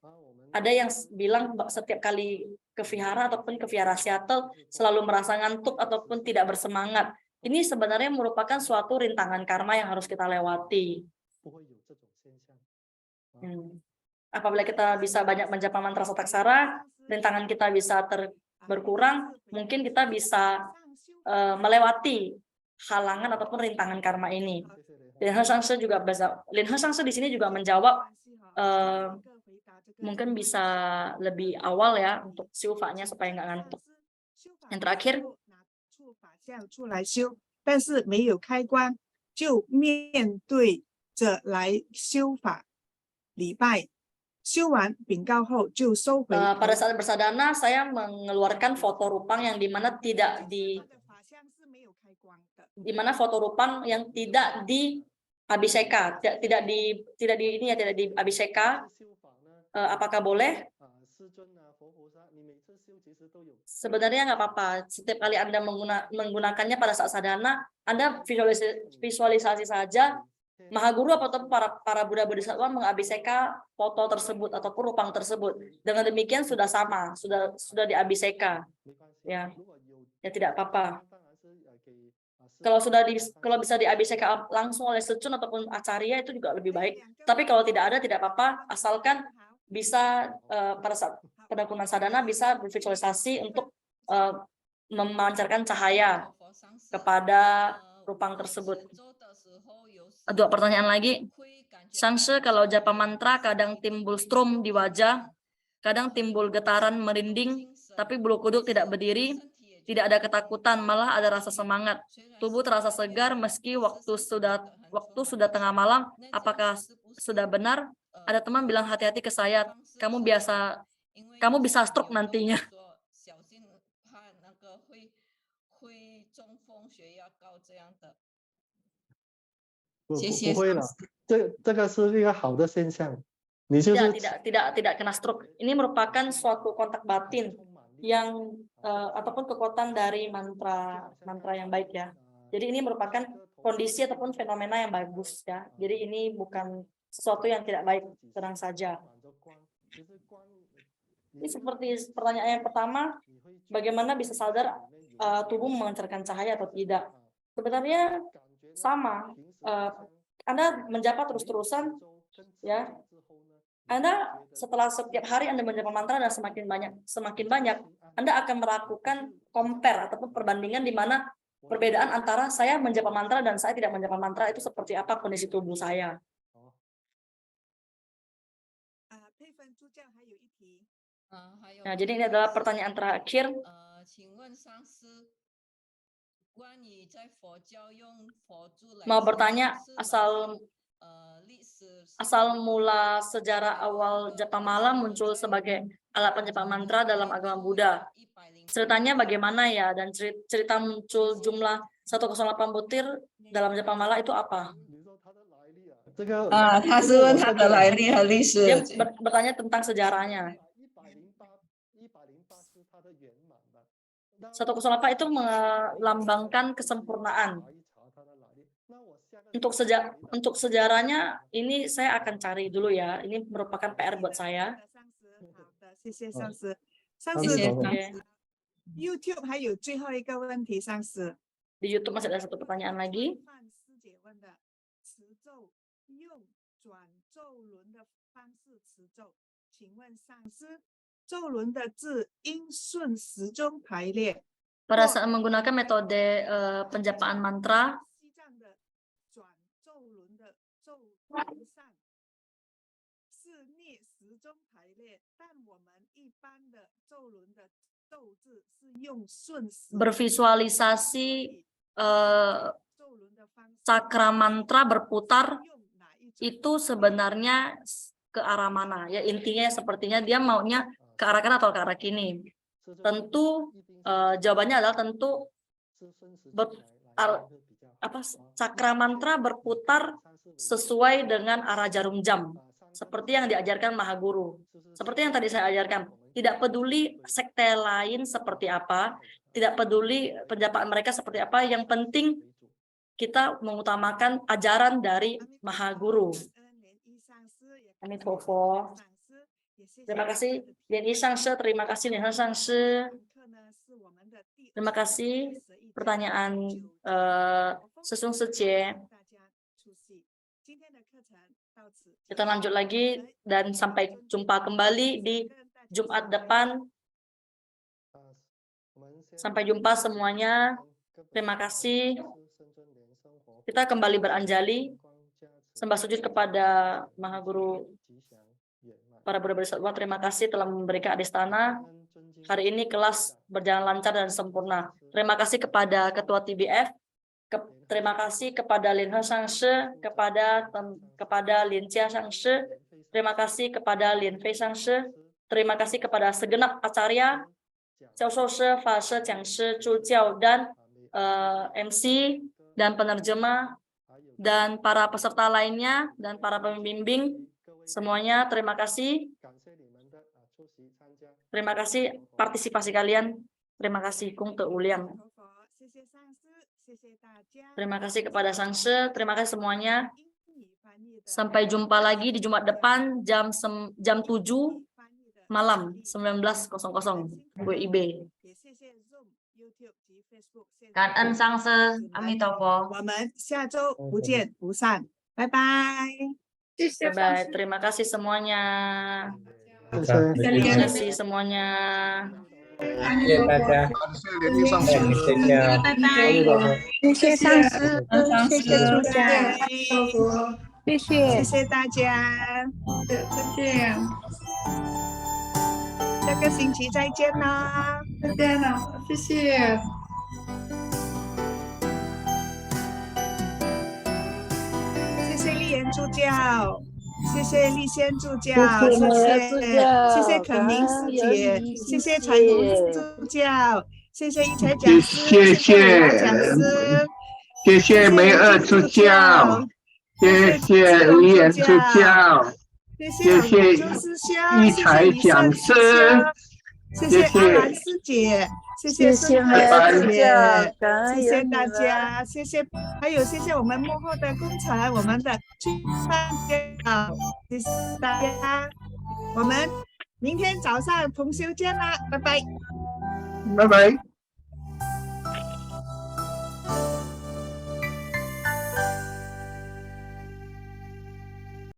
Ada yang bilang setiap kali ke vihara ataupun ke vihara Seattle selalu merasa ngantuk ataupun tidak bersemangat. Ini sebenarnya merupakan suatu rintangan karma yang harus kita lewati. Apabila kita bisa banyak menjapa mantra sataksara, rintangan kita bisa berkurang, mungkin kita bisa melewati halangan ataupun rintangan karma ini. Lin He Sangsu di sini juga menjawab mungkin bisa lebih awal ya untuk siufanya supaya nggak ngantuk. Yang terakhir, 出来修，但是没有开关，就面对着来修法礼拜，修完禀告后就收回。 pada saat bersadana saya mengeluarkan foto rupang yang dimana foto rupang yang tidak di abhiseka, tidak di abhiseka. Apakah boleh? Sebenarnya nggak apa-apa. Setiap kali Anda menggunakannya pada saat sadana, Anda visualisasi saja Mahaguru ataupun para Buddha Bodhisattva mengabhiseka foto tersebut ataupun rupang tersebut. Dengan demikian sudah sama, sudah diabhiseka. Ya tidak apa-apa. Kalau bisa diabhiseka langsung oleh secun ataupun acarya itu juga lebih baik. Tapi kalau tidak ada tidak apa-apa, asalkan bisa pada saat penekunan sadana bisa bervisualisasi untuk memancarkan cahaya kepada rupang tersebut. Dua pertanyaan lagi. Sangse, kalau japa mantra kadang timbul strum di wajah, kadang timbul getaran merinding, tapi bulu kuduk tidak berdiri, tidak ada ketakutan, malah ada rasa semangat. Tubuh terasa segar meski waktu sudah tengah malam. Apakah sudah benar? Ada teman bilang hati-hati ke saya, kamu bisa stroke nantinya. 不会了，这个是一个好的现象。你就是 tidak kena stroke. Ini merupakan suatu kontak batin yang ataupun kekuatan dari mantra yang baik ya. Jadi ini merupakan kondisi ataupun fenomena yang bagus ya. Jadi ini bukan sesuatu yang tidak baik, tenang saja. Ini seperti pertanyaan yang pertama, bagaimana bisa sadar tubuh memancarkan cahaya atau tidak? Sebenarnya sama. Anda menjapa terus-terusan, ya. Anda setelah setiap hari Anda menjapa mantra dan semakin banyak, Anda akan melakukan compare ataupun perbandingan di mana perbedaan antara saya menjapa mantra dan saya tidak menjapa mantra itu seperti apa kondisi tubuh saya. Nah, jadi ini adalah pertanyaan terakhir. 请问上师，关于在佛教用佛珠来 Mau 形 bertanya 容是 asal 历史 asal mula sejarah awal japa malam muncul sebagai alat penjapa mantra dalam agama Buddha. Ceritanya bagaimana ya, dan cerita muncul jumlah 108 butir dalam japa mala itu apa? 这个他是问他的来历和历史。 Dia bertanya tentang sejarahnya. 108是它的圆满吧。 108 itu melambangkan kesempurnaan. Untuk sejarahnya ini saya akan cari dulu ya. Ini merupakan PR buat saya. 谢谢上司。上谢司谢 Oke. YouTube 还有最后一个问题，上司。 Di YouTube masih ada satu pertanyaan lagi. 范师姐问的持咒用转咒轮的方式持咒，请问上师，咒轮的字应顺时钟排列。 Pada saat menggunakan metode penjapaan mantra, 西藏的转咒轮的咒轮上是逆时钟排列，但我们一般的咒轮的咒字是用顺时钟 bervisualisasi 咒轮的方式 cakra mantra berputar 用哪一种 itu sebenarnya ke arah mana? Ya intinya sepertinya dia maunya ke arah kanan atau ke arah kini. Tentu jawabannya adalah tentu cakra mantra berputar sesuai dengan arah jarum jam, seperti yang diajarkan Mahaguru. Seperti yang tadi saya ajarkan, tidak peduli sekte lain seperti apa, tidak peduli penjapaan mereka seperti apa, yang penting kita mengutamakan ajaran dari Mahaguru. Amitofo. Terima kasih Lien Yi Sangse, terima kasih Lien He Sangse. Terima kasih pertanyaan Sesung Secie. Kita lanjut lagi dan sampai jumpa kembali di Jumat depan. Sampai jumpa semuanya. Terima kasih. Kita kembali beranjali, sembah sujud kepada Mahaguru, para Buddha Bodhisattva. Terima kasih telah memberikan adistana. Hari ini kelas berjalan lancar dan sempurna. Terima kasih kepada Ketua TBF. Terima kasih kepada Lien He Sangse, kepada Lien Chia Sangse. Terima kasih kepada Lien Fei Sangse. Terima kasih kepada segenap acarya, Jiao Shou She, Fa She, Jiang She, Zhu Jiao, dan MC dan penerjemah dan para peserta lainnya dan para pembimbing semuanya. Terima kasih. Terima kasih partisipasi kalian. Terima kasih Kung Te Uliang. Terima kasih kepada Sangse. Terima kasih semuanya. Sampai jumpa lagi di Jumat depan jam 7 malam 19.00 WIB. 感恩上师，阿弥陀佛。我们下周不见不散，拜拜。 Bye-bye. Terima kasih semuanya. 谢谢。 Terima kasih semuanya. 谢谢大家，谢谢。谢谢上师，谢谢主讲，谢谢，谢谢大家，再见，下个星期再见啦。再见了，谢谢。谢谢丽妍助教，谢谢丽仙助教，谢谢可明师姐，谢谢彩虹助教，谢谢一才讲师，谢谢讲师，谢谢梅二助教，谢谢吴言助教，谢谢一才讲师，谢谢阿兰师姐。谢谢孙海师姐，谢谢大家，谢谢，还有谢谢我们幕后的工程，我们的军方监导，谢谢大家，我们明天早上同修见啦，拜拜，拜拜。